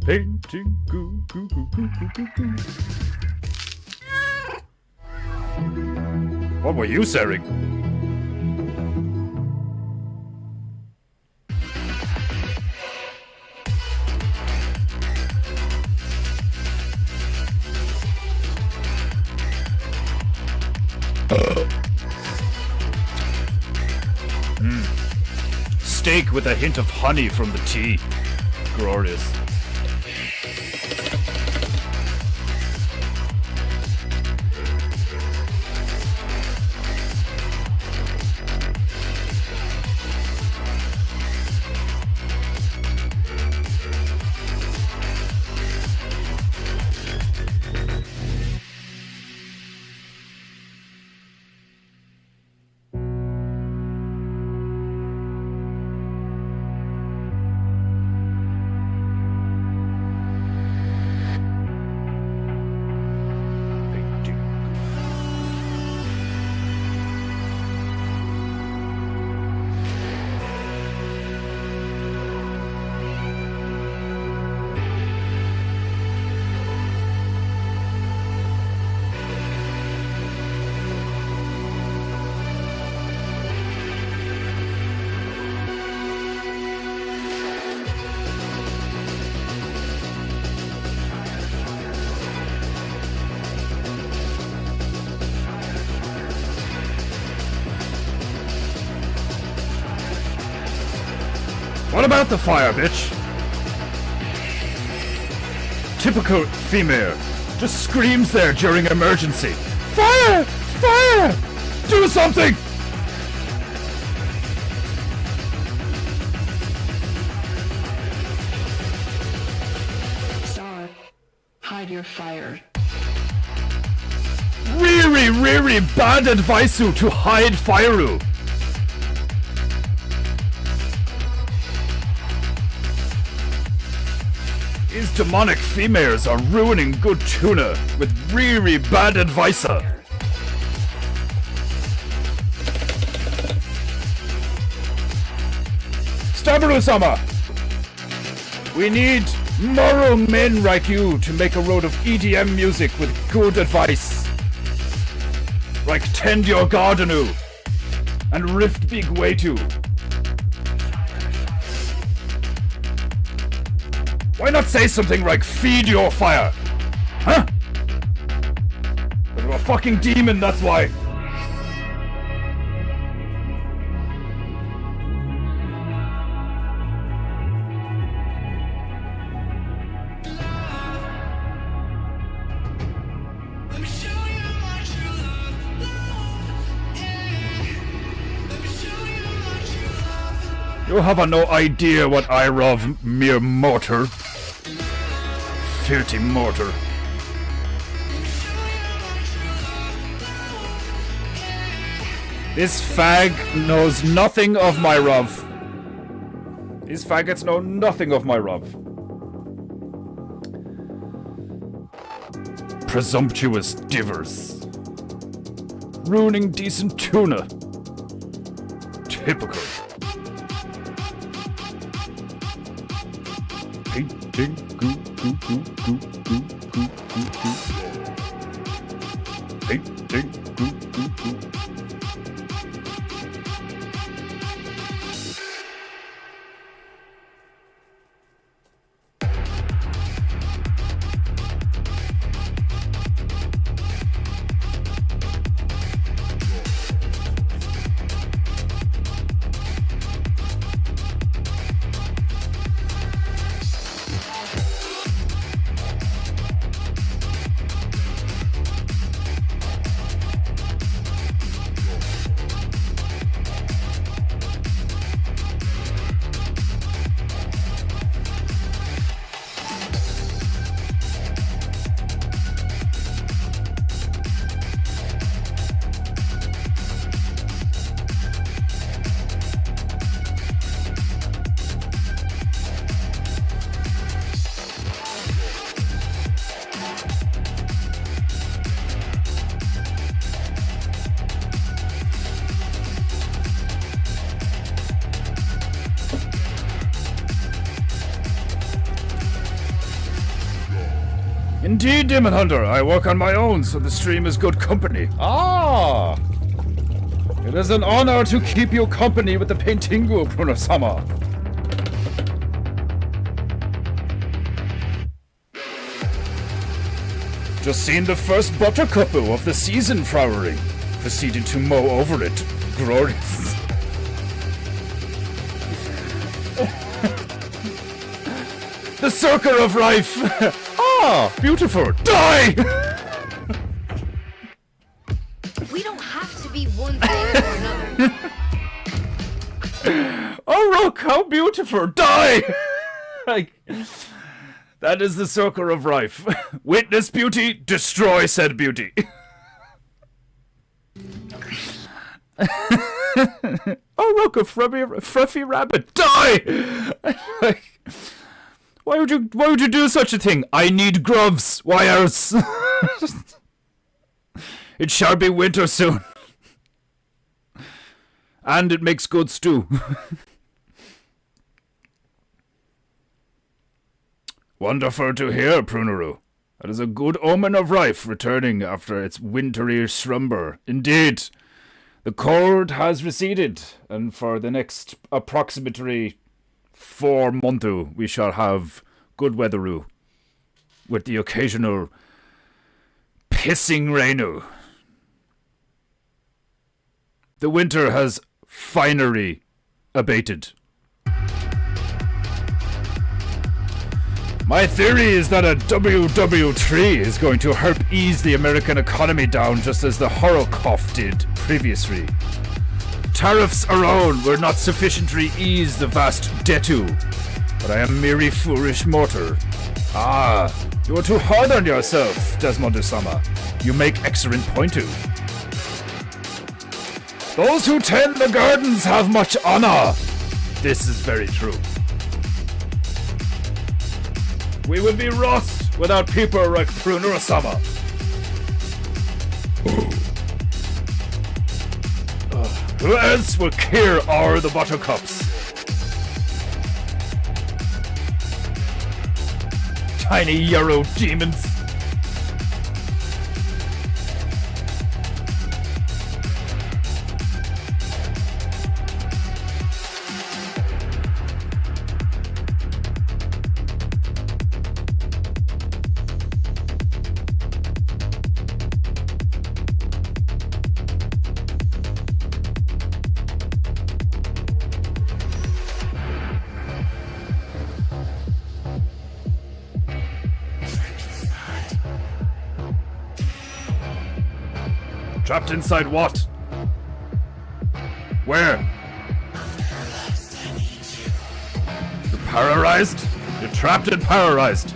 Painting goo goo goo goo goo goo goo. What were you saying? Steak with a hint of honey from the tea. Glorious. What about the fire, bitch? Typical female. Just screams there during emergency. Fire! Fire! Do something! Star, hide your fire. Really bad advice to hide Fairu. These demonic females are ruining good tuna with really bad advice. Stabaru-sama! We need moral men like you to make a road of EDM music with good advice. Like Tend Your Gardenu and Rift Big Way to. Why not say something like feed your fire? Huh? But you're a fucking demon, that's why. You have no idea what I love, mere mortar. Filthy mortar. This fag knows nothing of my love. These faggots know nothing of my love. Presumptuous divers. Ruining decent tuna. Typical. Painting goo goo goo goo goo goo goo goo. Painting goo goo goo. Indeed, Demon Hunter. I work on my own, so the stream is good company. Ah! It is an honor to keep you company with the PEINTEINGU, Bruno-sama. Just seen the first buttercup of the season flowering. Proceeded to mow over it. Glorious. The circle of life. Ah, beautiful. Die! We don't have to be one thing or another. Oh, look, how beautiful. Die! Like, that is the circle of life. Witness beauty, destroy said beauty. Oh, look, a fluffy rabbit. Die! Like, why would you do such a thing? I need gloves. Why else? It shall be winter soon. And it makes good stew. Wonderful to hear, Pruneru. That is a good omen of life returning after its wintry slumber. Indeed, the cold has receded, and for the next approximately 4 months we shall have good weather with the occasional pissing rain. The winter has finally abated. My theory is that a WW3 is going to help ease the American economy down just as the Holocaust did previously. Tariffs alone will not sufficiently ease the vast debtu, but I am merely foolish mortal. Ah, you are too hard on yourself, Desmond-sama. You make excellent point too. Those who tend the gardens have much honor. This is very true. We would be lost without people like Pruneru-sama. Who else will care all the buttercups? Tiny yellow demons. Trapped inside what? Where? You're paralyzed? You're trapped and paralyzed.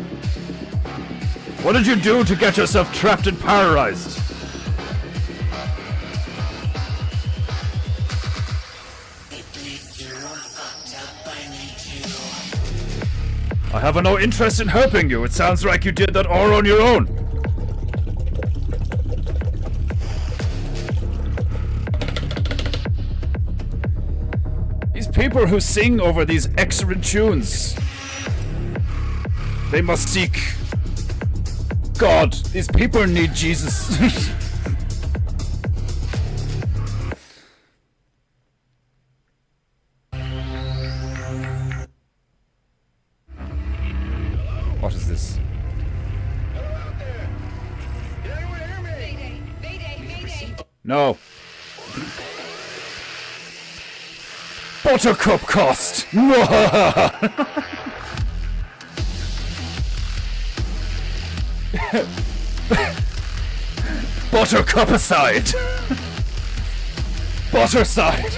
What did you do to get yourself trapped and paralyzed? I have no interest in helping you. It sounds like you did that all on your own. People who sing over these excellent tunes, they must seek God. These people need Jesus. What is this? No. Buttercup cost! Buttercup aside! Butter side!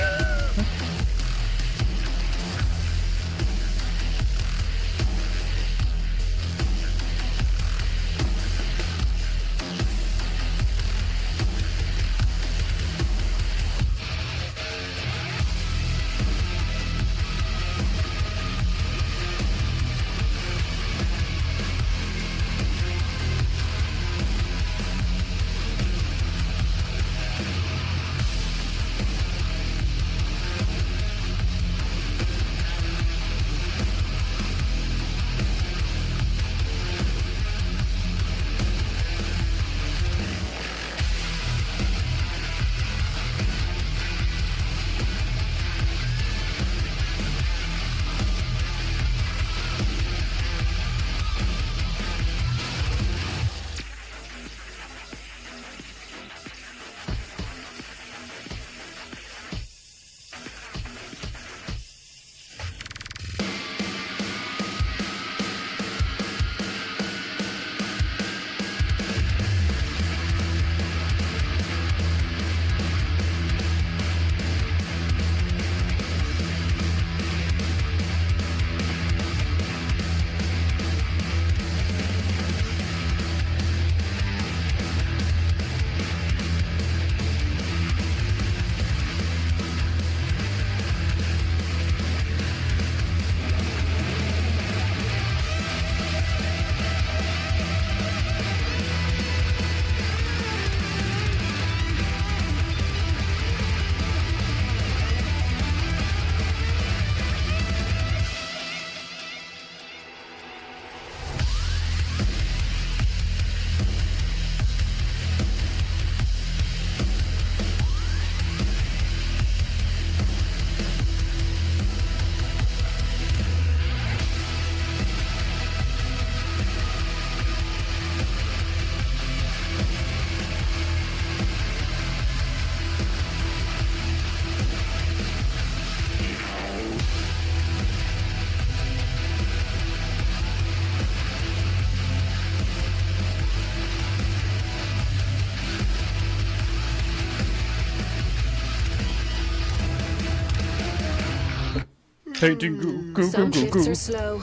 Painting goo. Some trips are slow,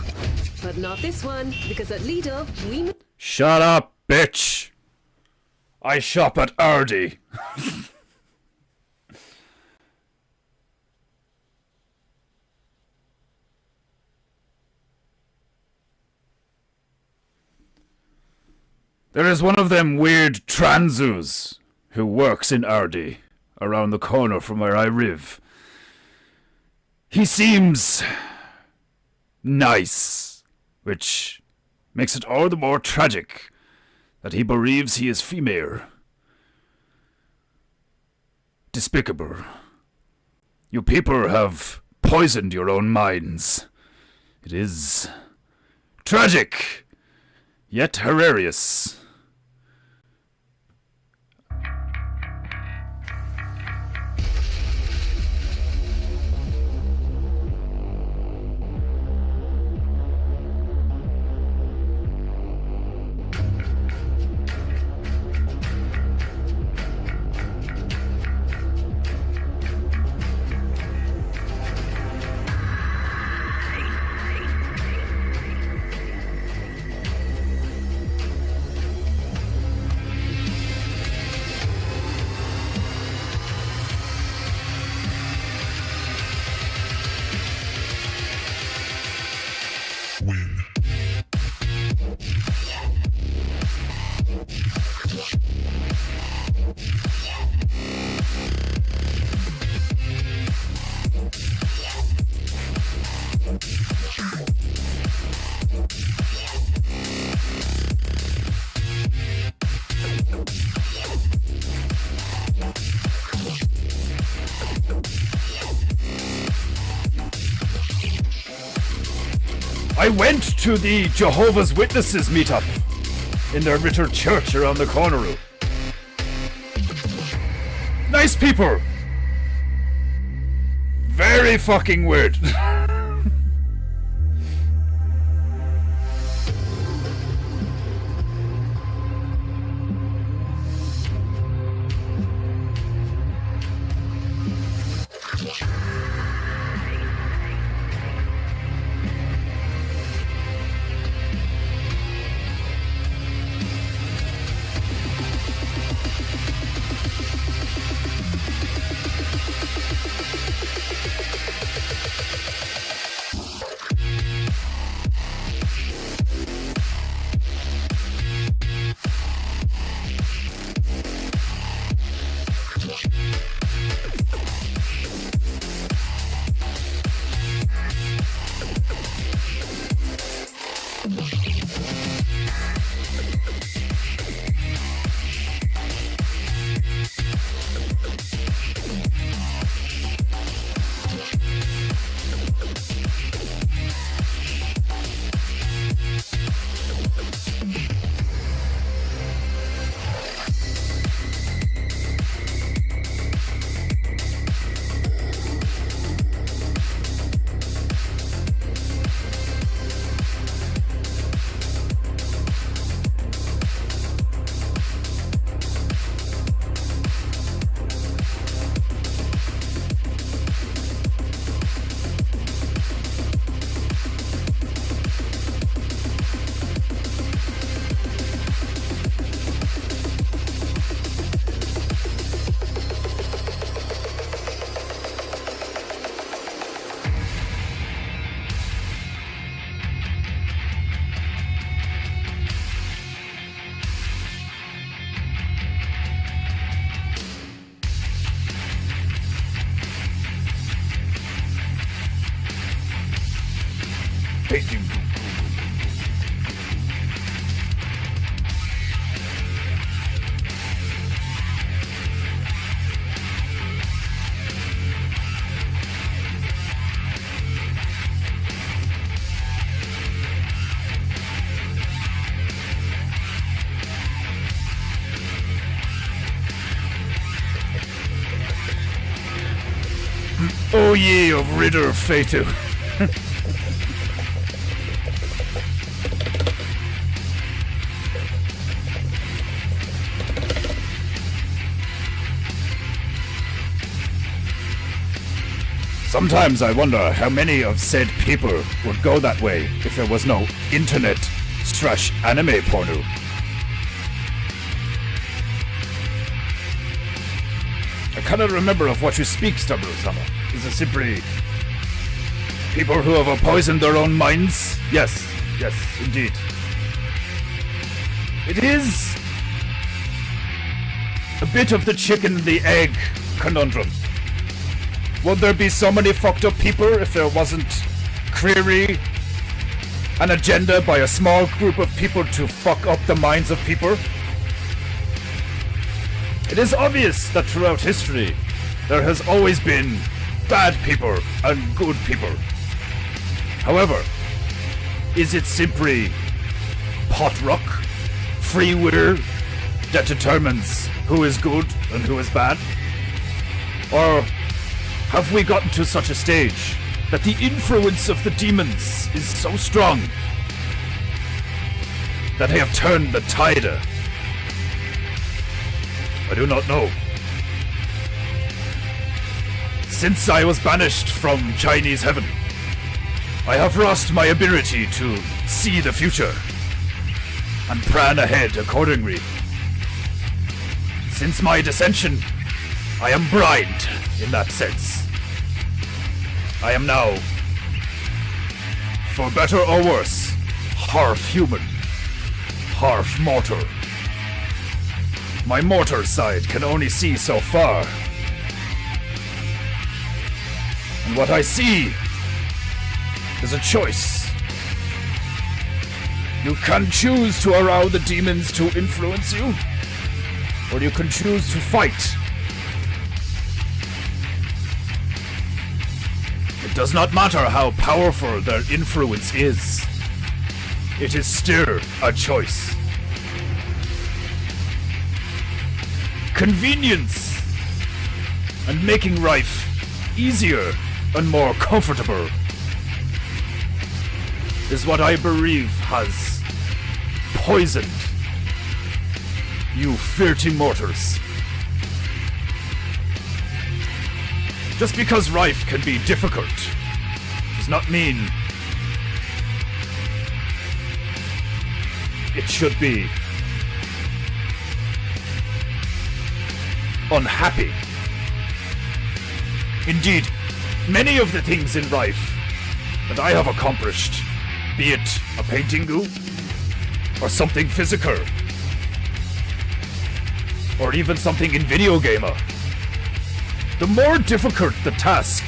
but not this one, because at Lidl, we... Shut up, bitch! I shop at Aldi. There is one of them weird transus who works in Aldi, around the corner from where I live. He seems nice, which makes it all the more tragic that he believes he is female. Despicable. You people have poisoned your own minds. It is tragic, yet hilarious. I went to the Jehovah's Witnesses meetup in their little church around the corner. Nice people. Very fucking weird. Oh ye of Ritter Fatu. Sometimes I wonder how many of said people would go that way if there was no internet/anime porno. I cannot remember of what you speak, Stubble-sama. Is it simply people who have poisoned their own minds? Yes, indeed. It is a bit of the chicken and the egg conundrum. Would there be so many fucked up people if there wasn't clearly an agenda by a small group of people to fuck up the minds of people? It is obvious that throughout history there has always been bad people and good people. However, is it simply pot luck, free will, that determines who is good and who is bad? Or have we gotten to such a stage that the influence of the demons is so strong that they have turned the tide? I do not know. Since I was banished from Chinese heaven, I have lost my ability to see the future and plan ahead accordingly. Since my dissension, I am blind in that sense. I am now, for better or worse, half human, half mortal. My mortal side can only see so far. And what I see is a choice. You can choose to allow the demons to influence you, or you can choose to fight. It does not matter how powerful their influence is. It is still a choice. Convenience and making life easier and more comfortable is what I believe has poisoned you filthy mortals. Just because life can be difficult does not mean it should be unhappy. Indeed, many of the things in life that I have accomplished, be it a PEINTEINGU, or something physical, or even something in video gamer, the more difficult the task,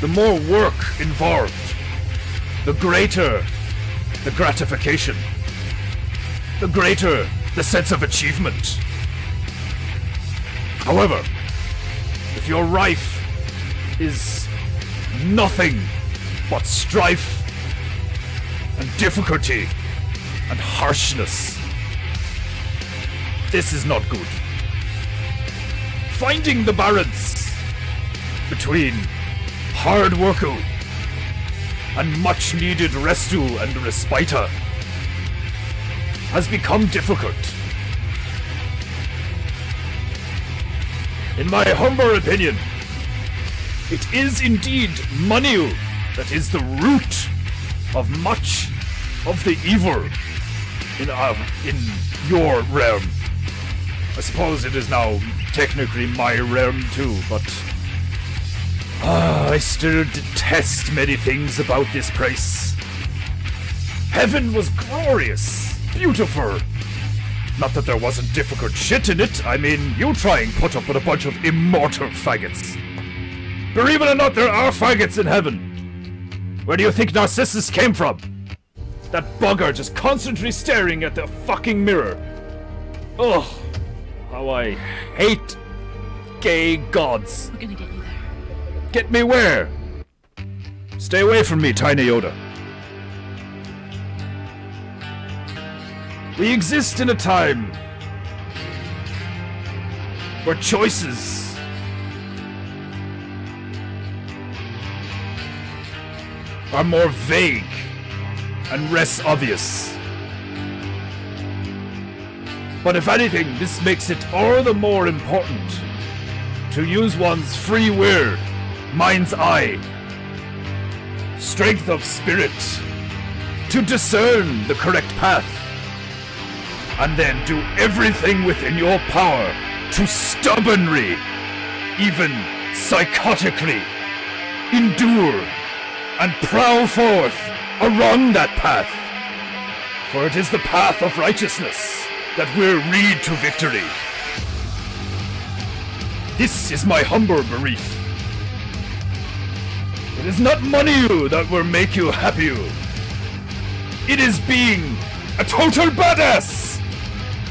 the more work involved, the greater the gratification, the greater the sense of achievement. However, if your life is nothing but strife and difficulty and harshness, this is not good. Finding the balance between hard work and much needed restu and respite has become difficult. In my humble opinion, it is indeed money that is the root of much of the evil in your realm. I suppose it is now technically my realm too, but I still detest many things about this place. Heaven was glorious, beautiful. Not that there wasn't difficult shit in it. I mean, you try and put up with a bunch of immortal faggots. Believe it or not, there are faggots in heaven. Where do you think Narcissus came from? That bugger just constantly staring at the fucking mirror. Ugh, how I hate gay gods. We're gonna get you there. Get me where? Stay away from me, Tiny Yoda. We exist in a time where choices are more vague and less obvious. But if anything, this makes it all the more important to use one's free will mind's eye, strength of spirit, to discern the correct path, and then do everything within your power to stubbornly, even psychotically, endure and prowl forth along that path. For it is the path of righteousness that will lead to victory. This is my humble belief. It is not money that will make you happy. It is being a total badass,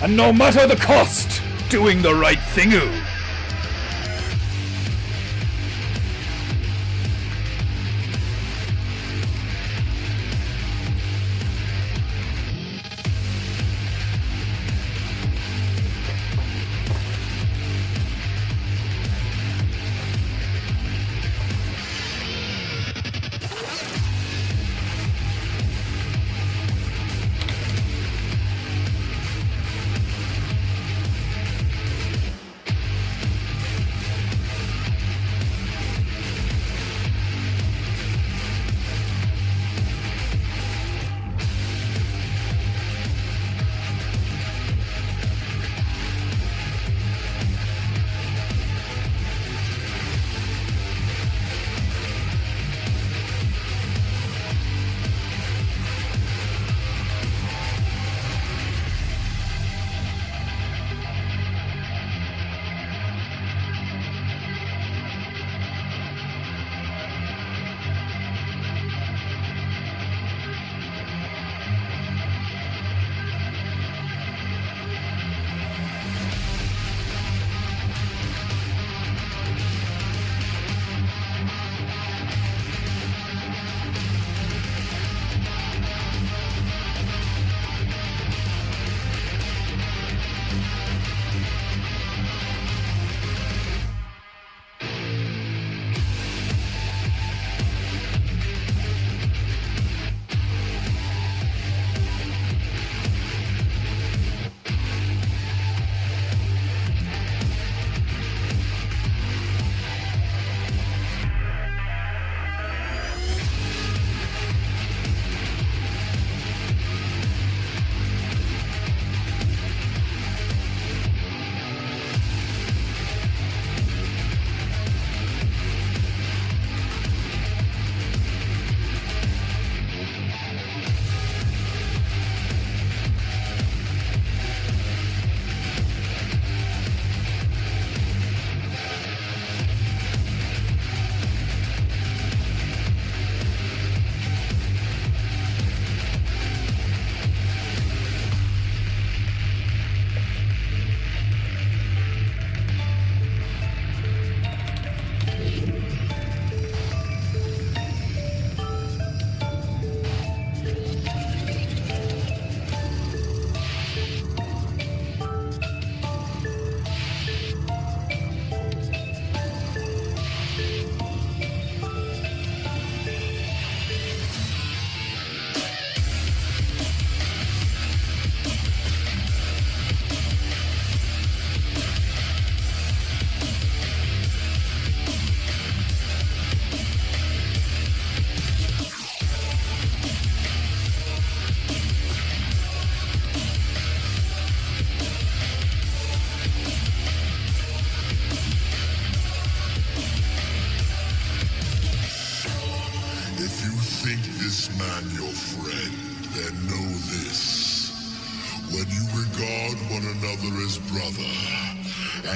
and no matter the cost, doing the right thing.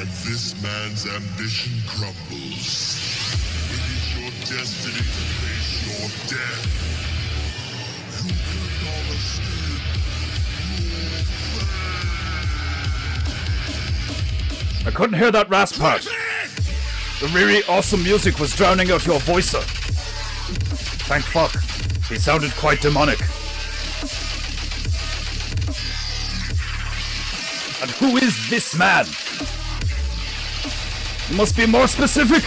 and this man's ambition crumbles. It is your destiny to face your death. You cannot escape your fate. I couldn't hear that rasp part. The really awesome music was drowning out your voicer. Thank fuck. He sounded quite demonic. And who is this man? You must be more specific.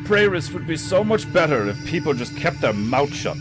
prairies would be so much better if people just kept their mouth shut.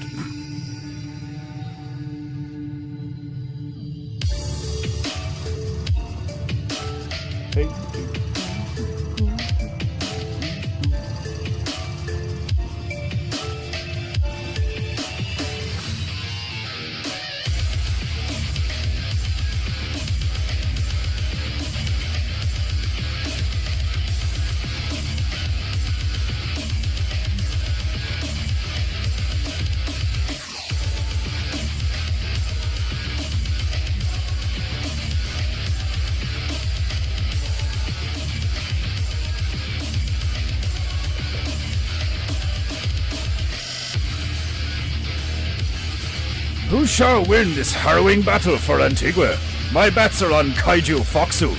Who shall win this harrowing battle for Antigua? My bets are on Kaiju Foxu.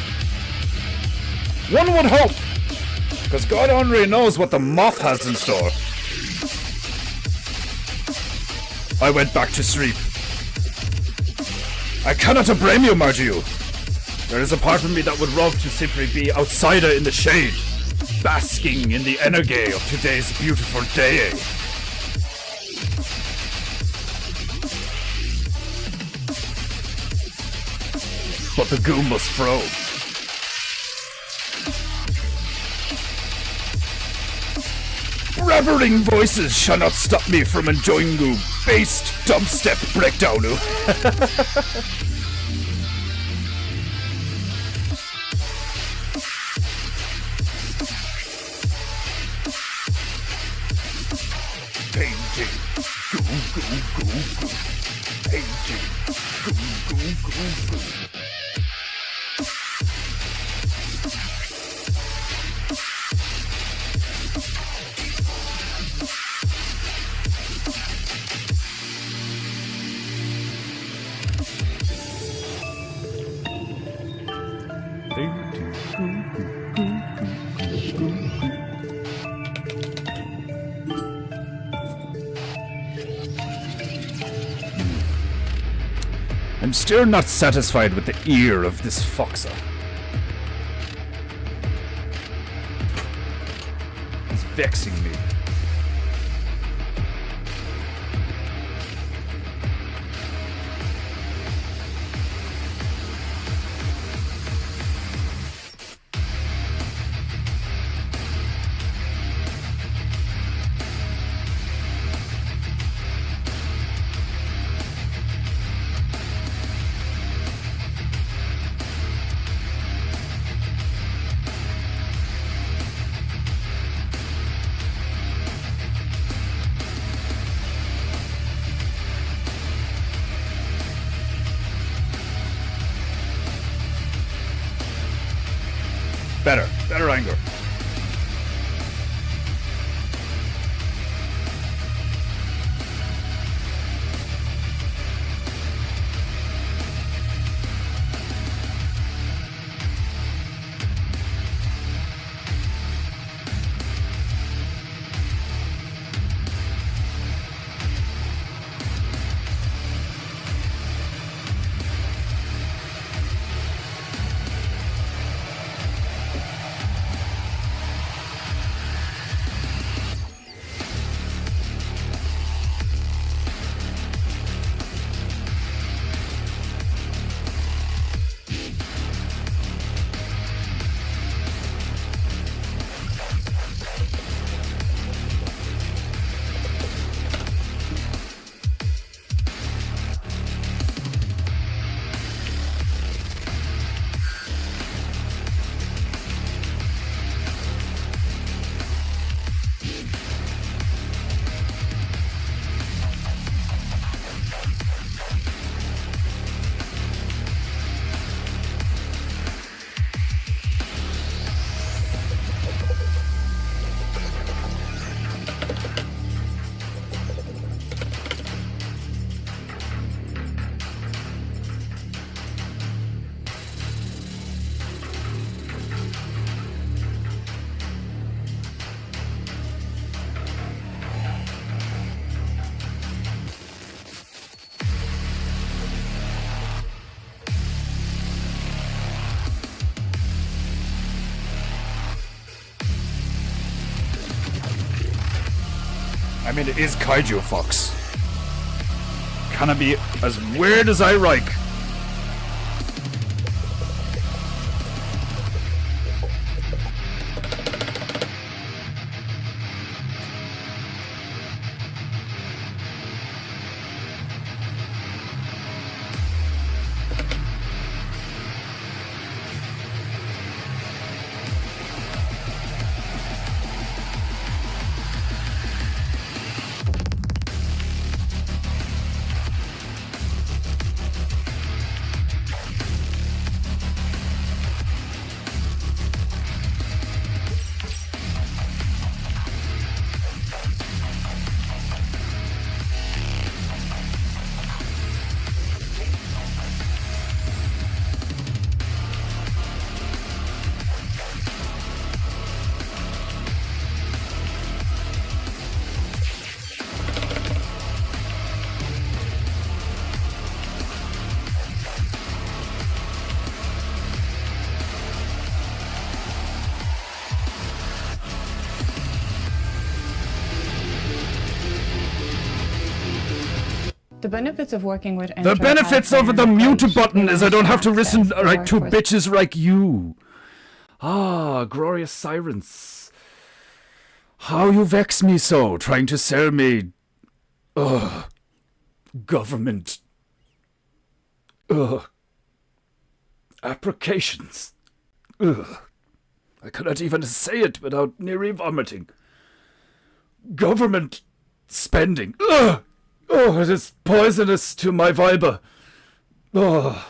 One would hope, because God only knows what the moth has in store. I went back to sleep. I cannot blame you, Margiu. There is a part of me that would love to simply be outsider in the shade, basking in the energy of today's beautiful day. But the goo must flow. Revering voices shall not stop me from enjoying you based dubstep breakdown. Painting. Goo goo goo goo. Painting. Goo goo goo goo. I'm still not satisfied with the ear of this foxer. He's vexing me. Better anger. I mean, it is Kaiju Fox. Can it be as weird as I like? The benefits of working with The benefits of the mute button is I don't have to listen like to bitches like you. Ah, glorious sirens. How you vex me so, trying to sell me... government... applications. I cannot even say it without nearly vomiting. Government spending. Oh, it is poisonous to my fiber. Oh.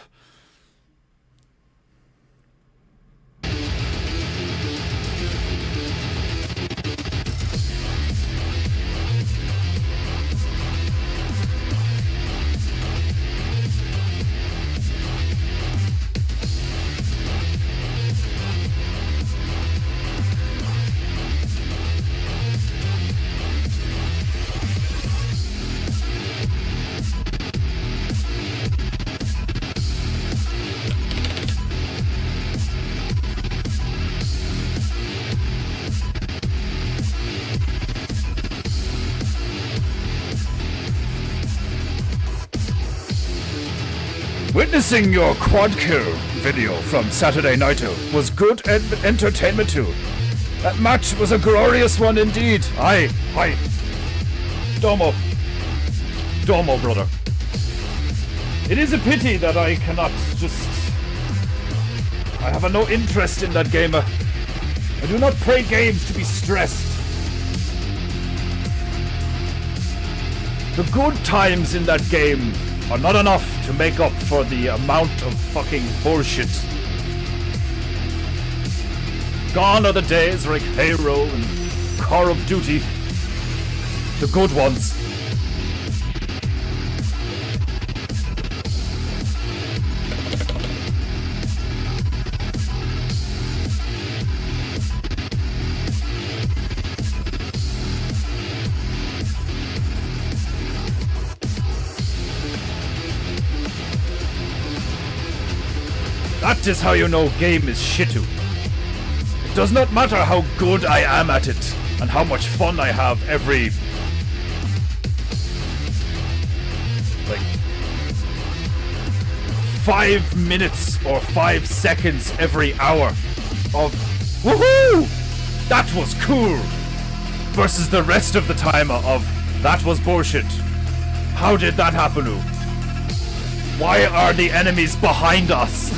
Witnessing your quad kill video from Saturday night was good entertainment too. That match was a glorious one indeed. Aye, hi. Domo. Domo, brother. It is a pity that I cannot just... I have no interest in that game. I do not play games to be stressed. The good times in that game are not enough to make up for the amount of fucking bullshit. Gone are the days like Halo and Call of Duty. The good ones. That is how you know game is shitu. It does not matter how good I am at it and how much fun I have every... like... 5 minutes or 5 seconds every hour of woohoo! That was cool! Versus the rest of the time of that was bullshit. How did that happen? Why are the enemies behind us?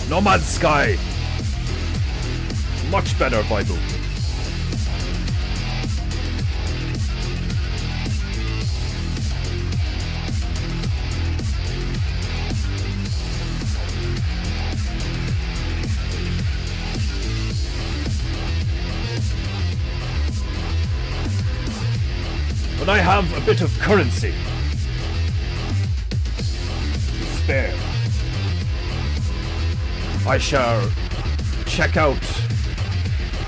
No Man's Sky. Much better, Bible. When I have a bit of currency to spare, I shall check out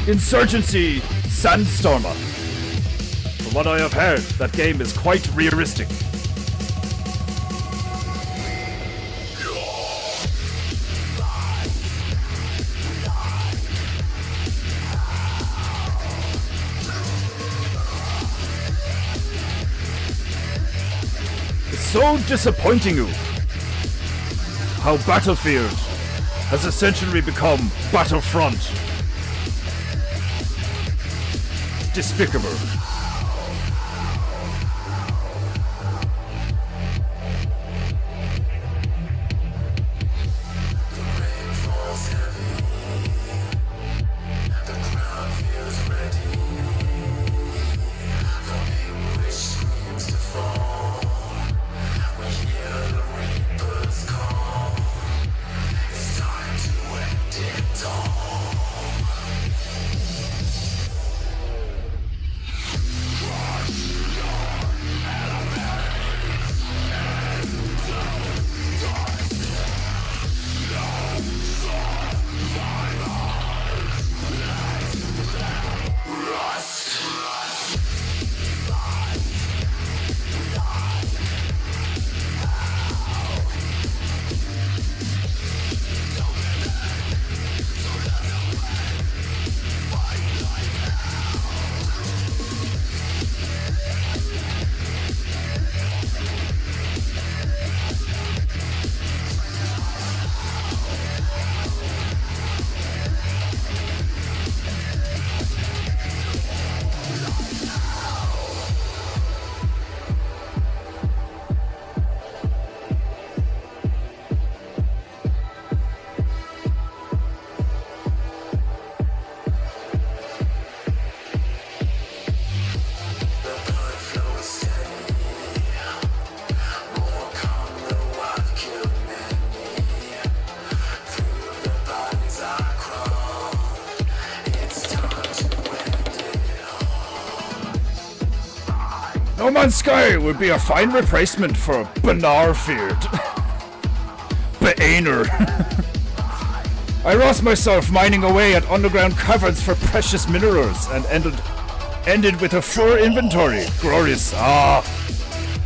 Insurgency Sandstormer, what I have heard, that game is quite realistic. It's so disappointing how Battlefield has essentially become Battlefront. Despicable. No Man's Sky would be a fine replacement for Banarfield. Beaner. I lost myself mining away at underground caverns for precious minerals and ended with a full inventory. Glorious. Ah.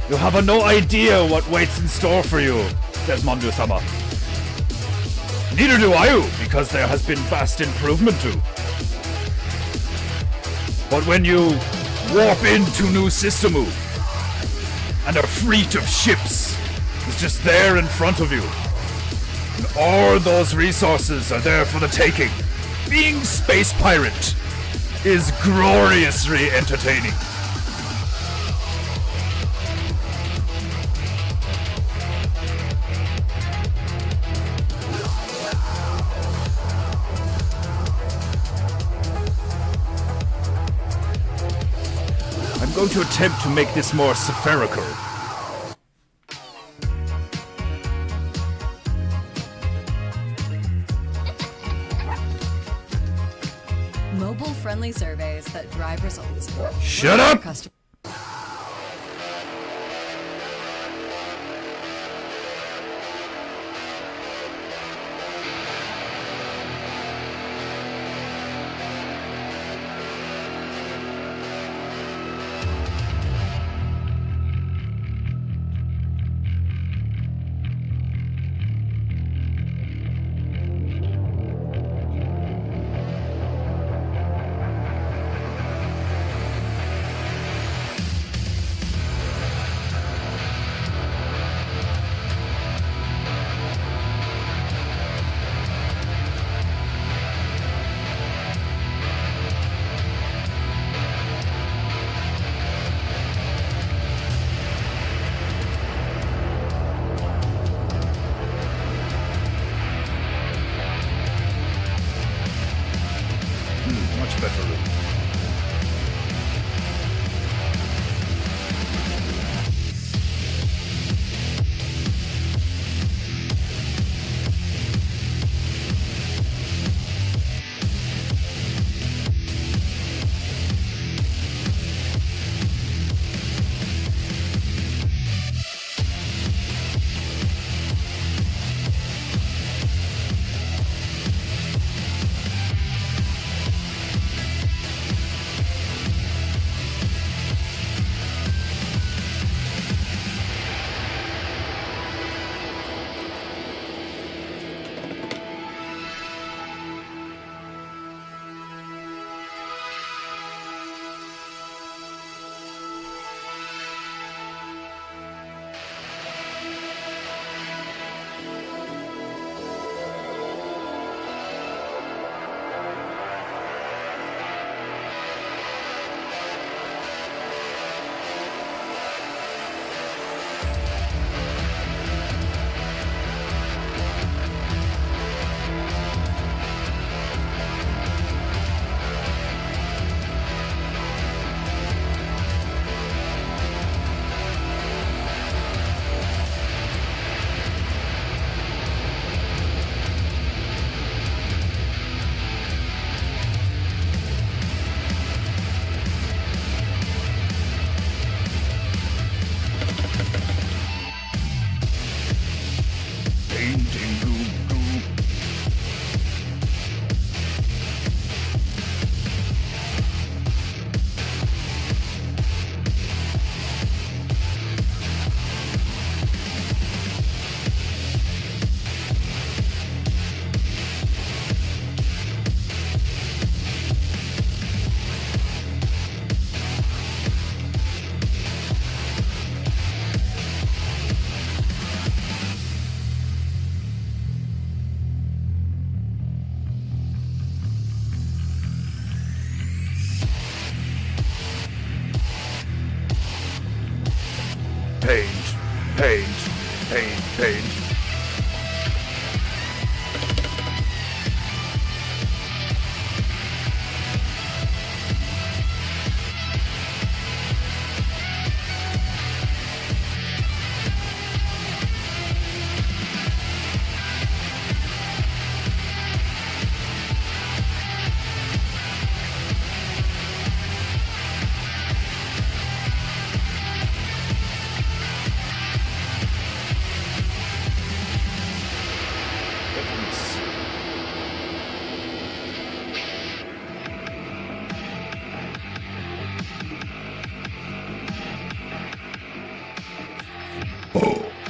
You have no idea what waits in store for you, Desmondu-sama. Neither do I, because there has been vast improvement too. But when you warp into new Systemu, and a fleet of ships is just there in front of you, and all those resources are there for the taking, being Space Pirate is gloriously entertaining. I'm going to attempt to make this more spherical. Mobile-friendly surveys that drive results. Shut up! Paint, paint, paint, paint.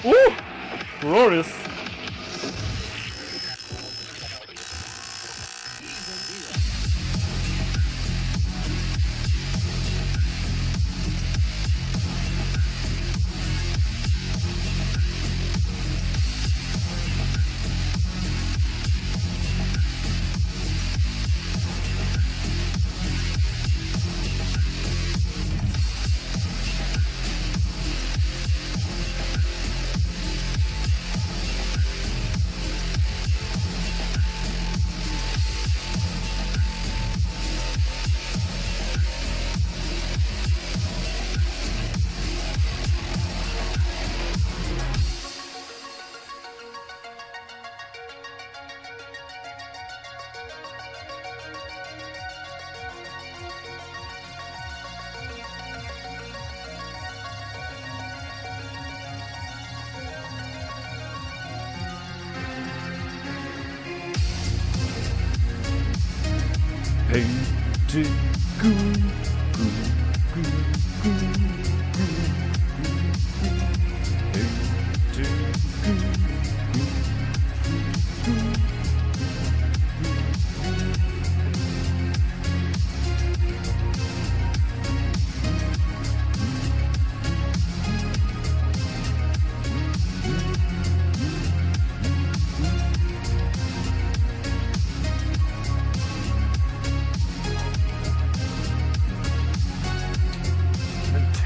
Ooh! Glorious!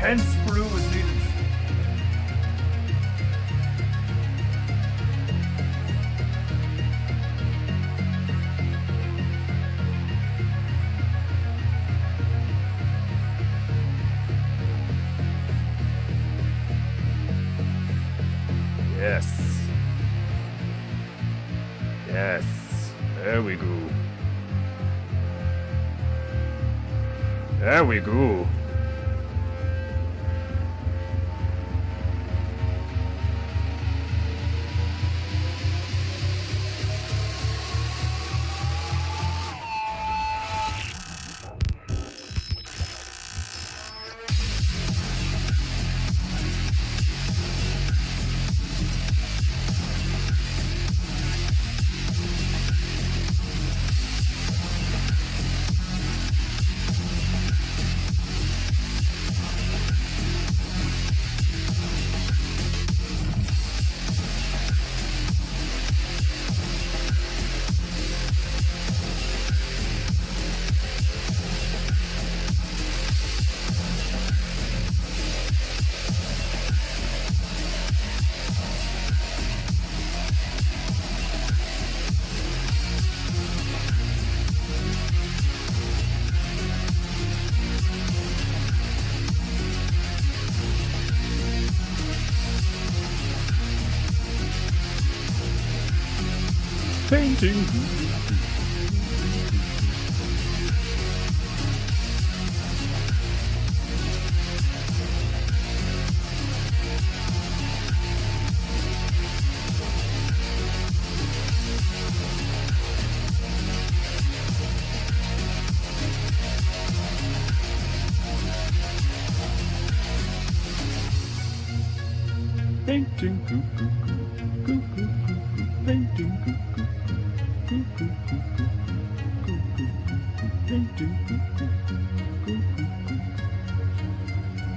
Intense blue is needed. Yes. Yes. There we go. There we go. Painting.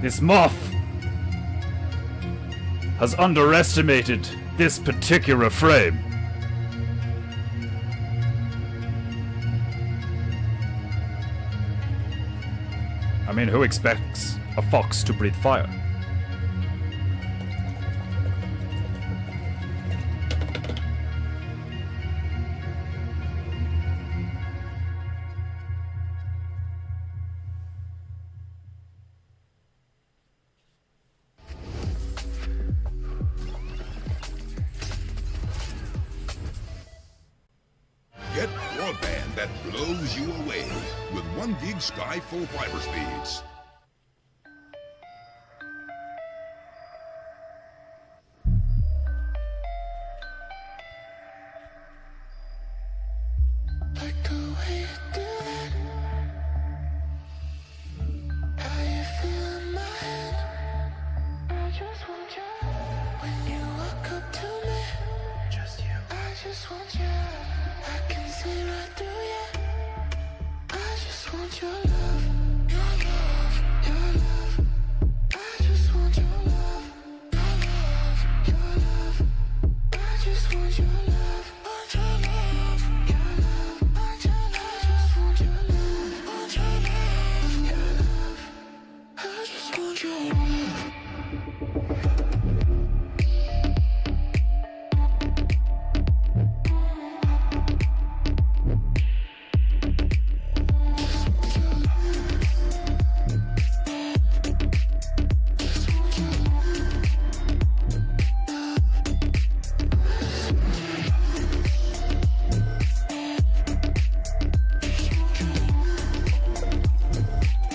This moth has underestimated this particular frame. I mean, who expects a fox to breathe fire? that blows you away with 1 gig Sky full fiber speeds. Like the way you do that. How you feel in my hand. I just want you. When you walk up to me, just you. I just want you. I can see right through you. I just want your love, your love, your love. I just want your love, your love, your love. I just want your love, want your love, your love, want your love. I just want your love, want your love, your love. I just want your love.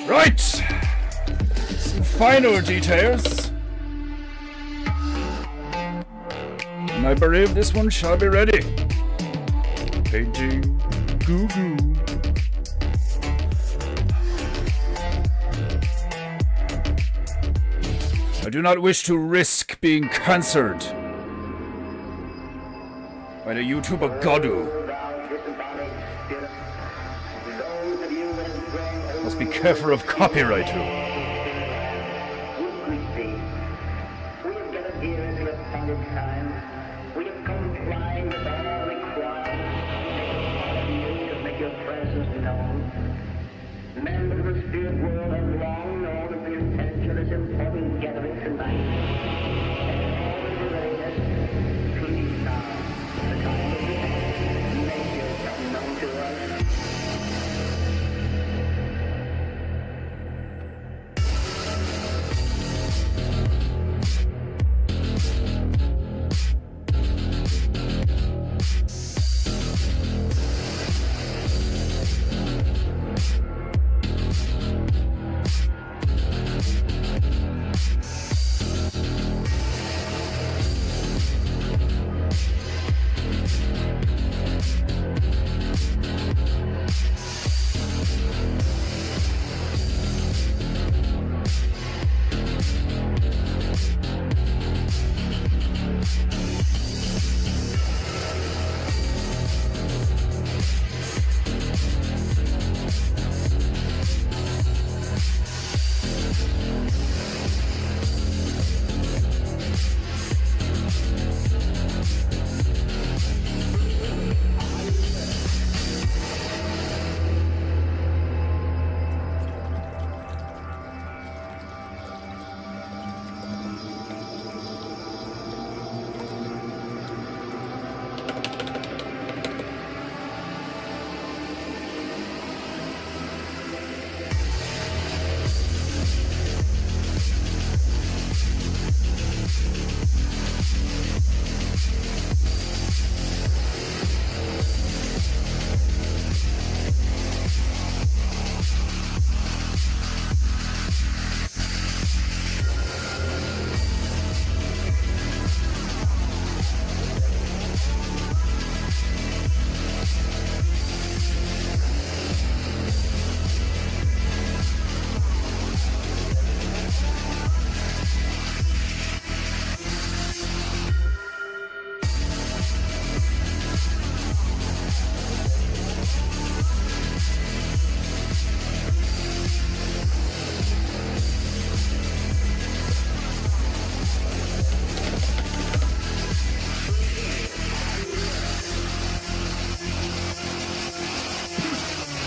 Right! Some final details. And I believe this one shall be ready. Painting goo goo. I do not wish to risk being censored by the YouTuber Godu. Must be careful of copyright too. We have complied with all requirements to make your presence known. Members of the spirit world have long known of the potential of this important gathering tonight. And all the readiness, please now, the time of the make yourself known to us.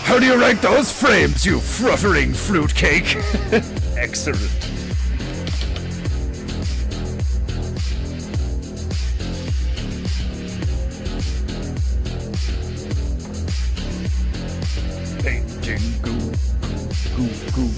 How do you rank those frames, you fluttering fruitcake? Excellent. Painting goo, goo, goo.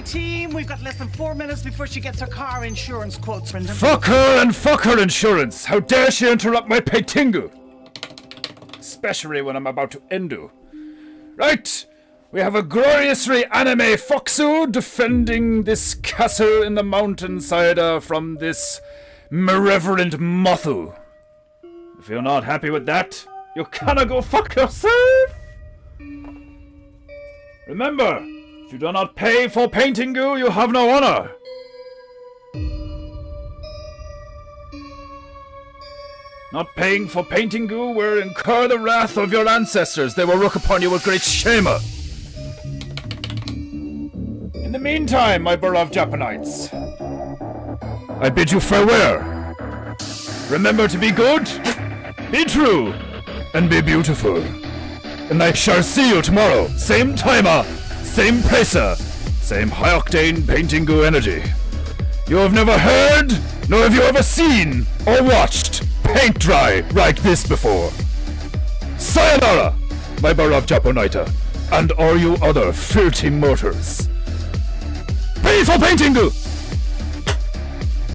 team. We've got less than 4 minutes before she gets her car insurance quotes. Fuck her and fuck her insurance! How dare she interrupt my PEINTEINGU! Especially when I'm about to endu. Right! We have a gloriously anime Foxu defending this castle in the mountainside from this malevolent Mothu. If you're not happy with that, you kinda go fuck yourself! Remember, if you do not pay for PEINTEINGU, you have no honor! Not paying for PEINTEINGU will incur the wrath of your ancestors. They will look upon you with great shame. In the meantime, my beloved Japanites, I bid you farewell. Remember to be good, be true, and be beautiful. And I shall see you tomorrow. Same timer, same placer, same high-octane PEINTEINGU energy. You have never heard, nor have you ever seen or watched paint dry like this before. Sayonara, my beloved Japanite, and all you other filthy mortals. Pay for PEINTEINGU!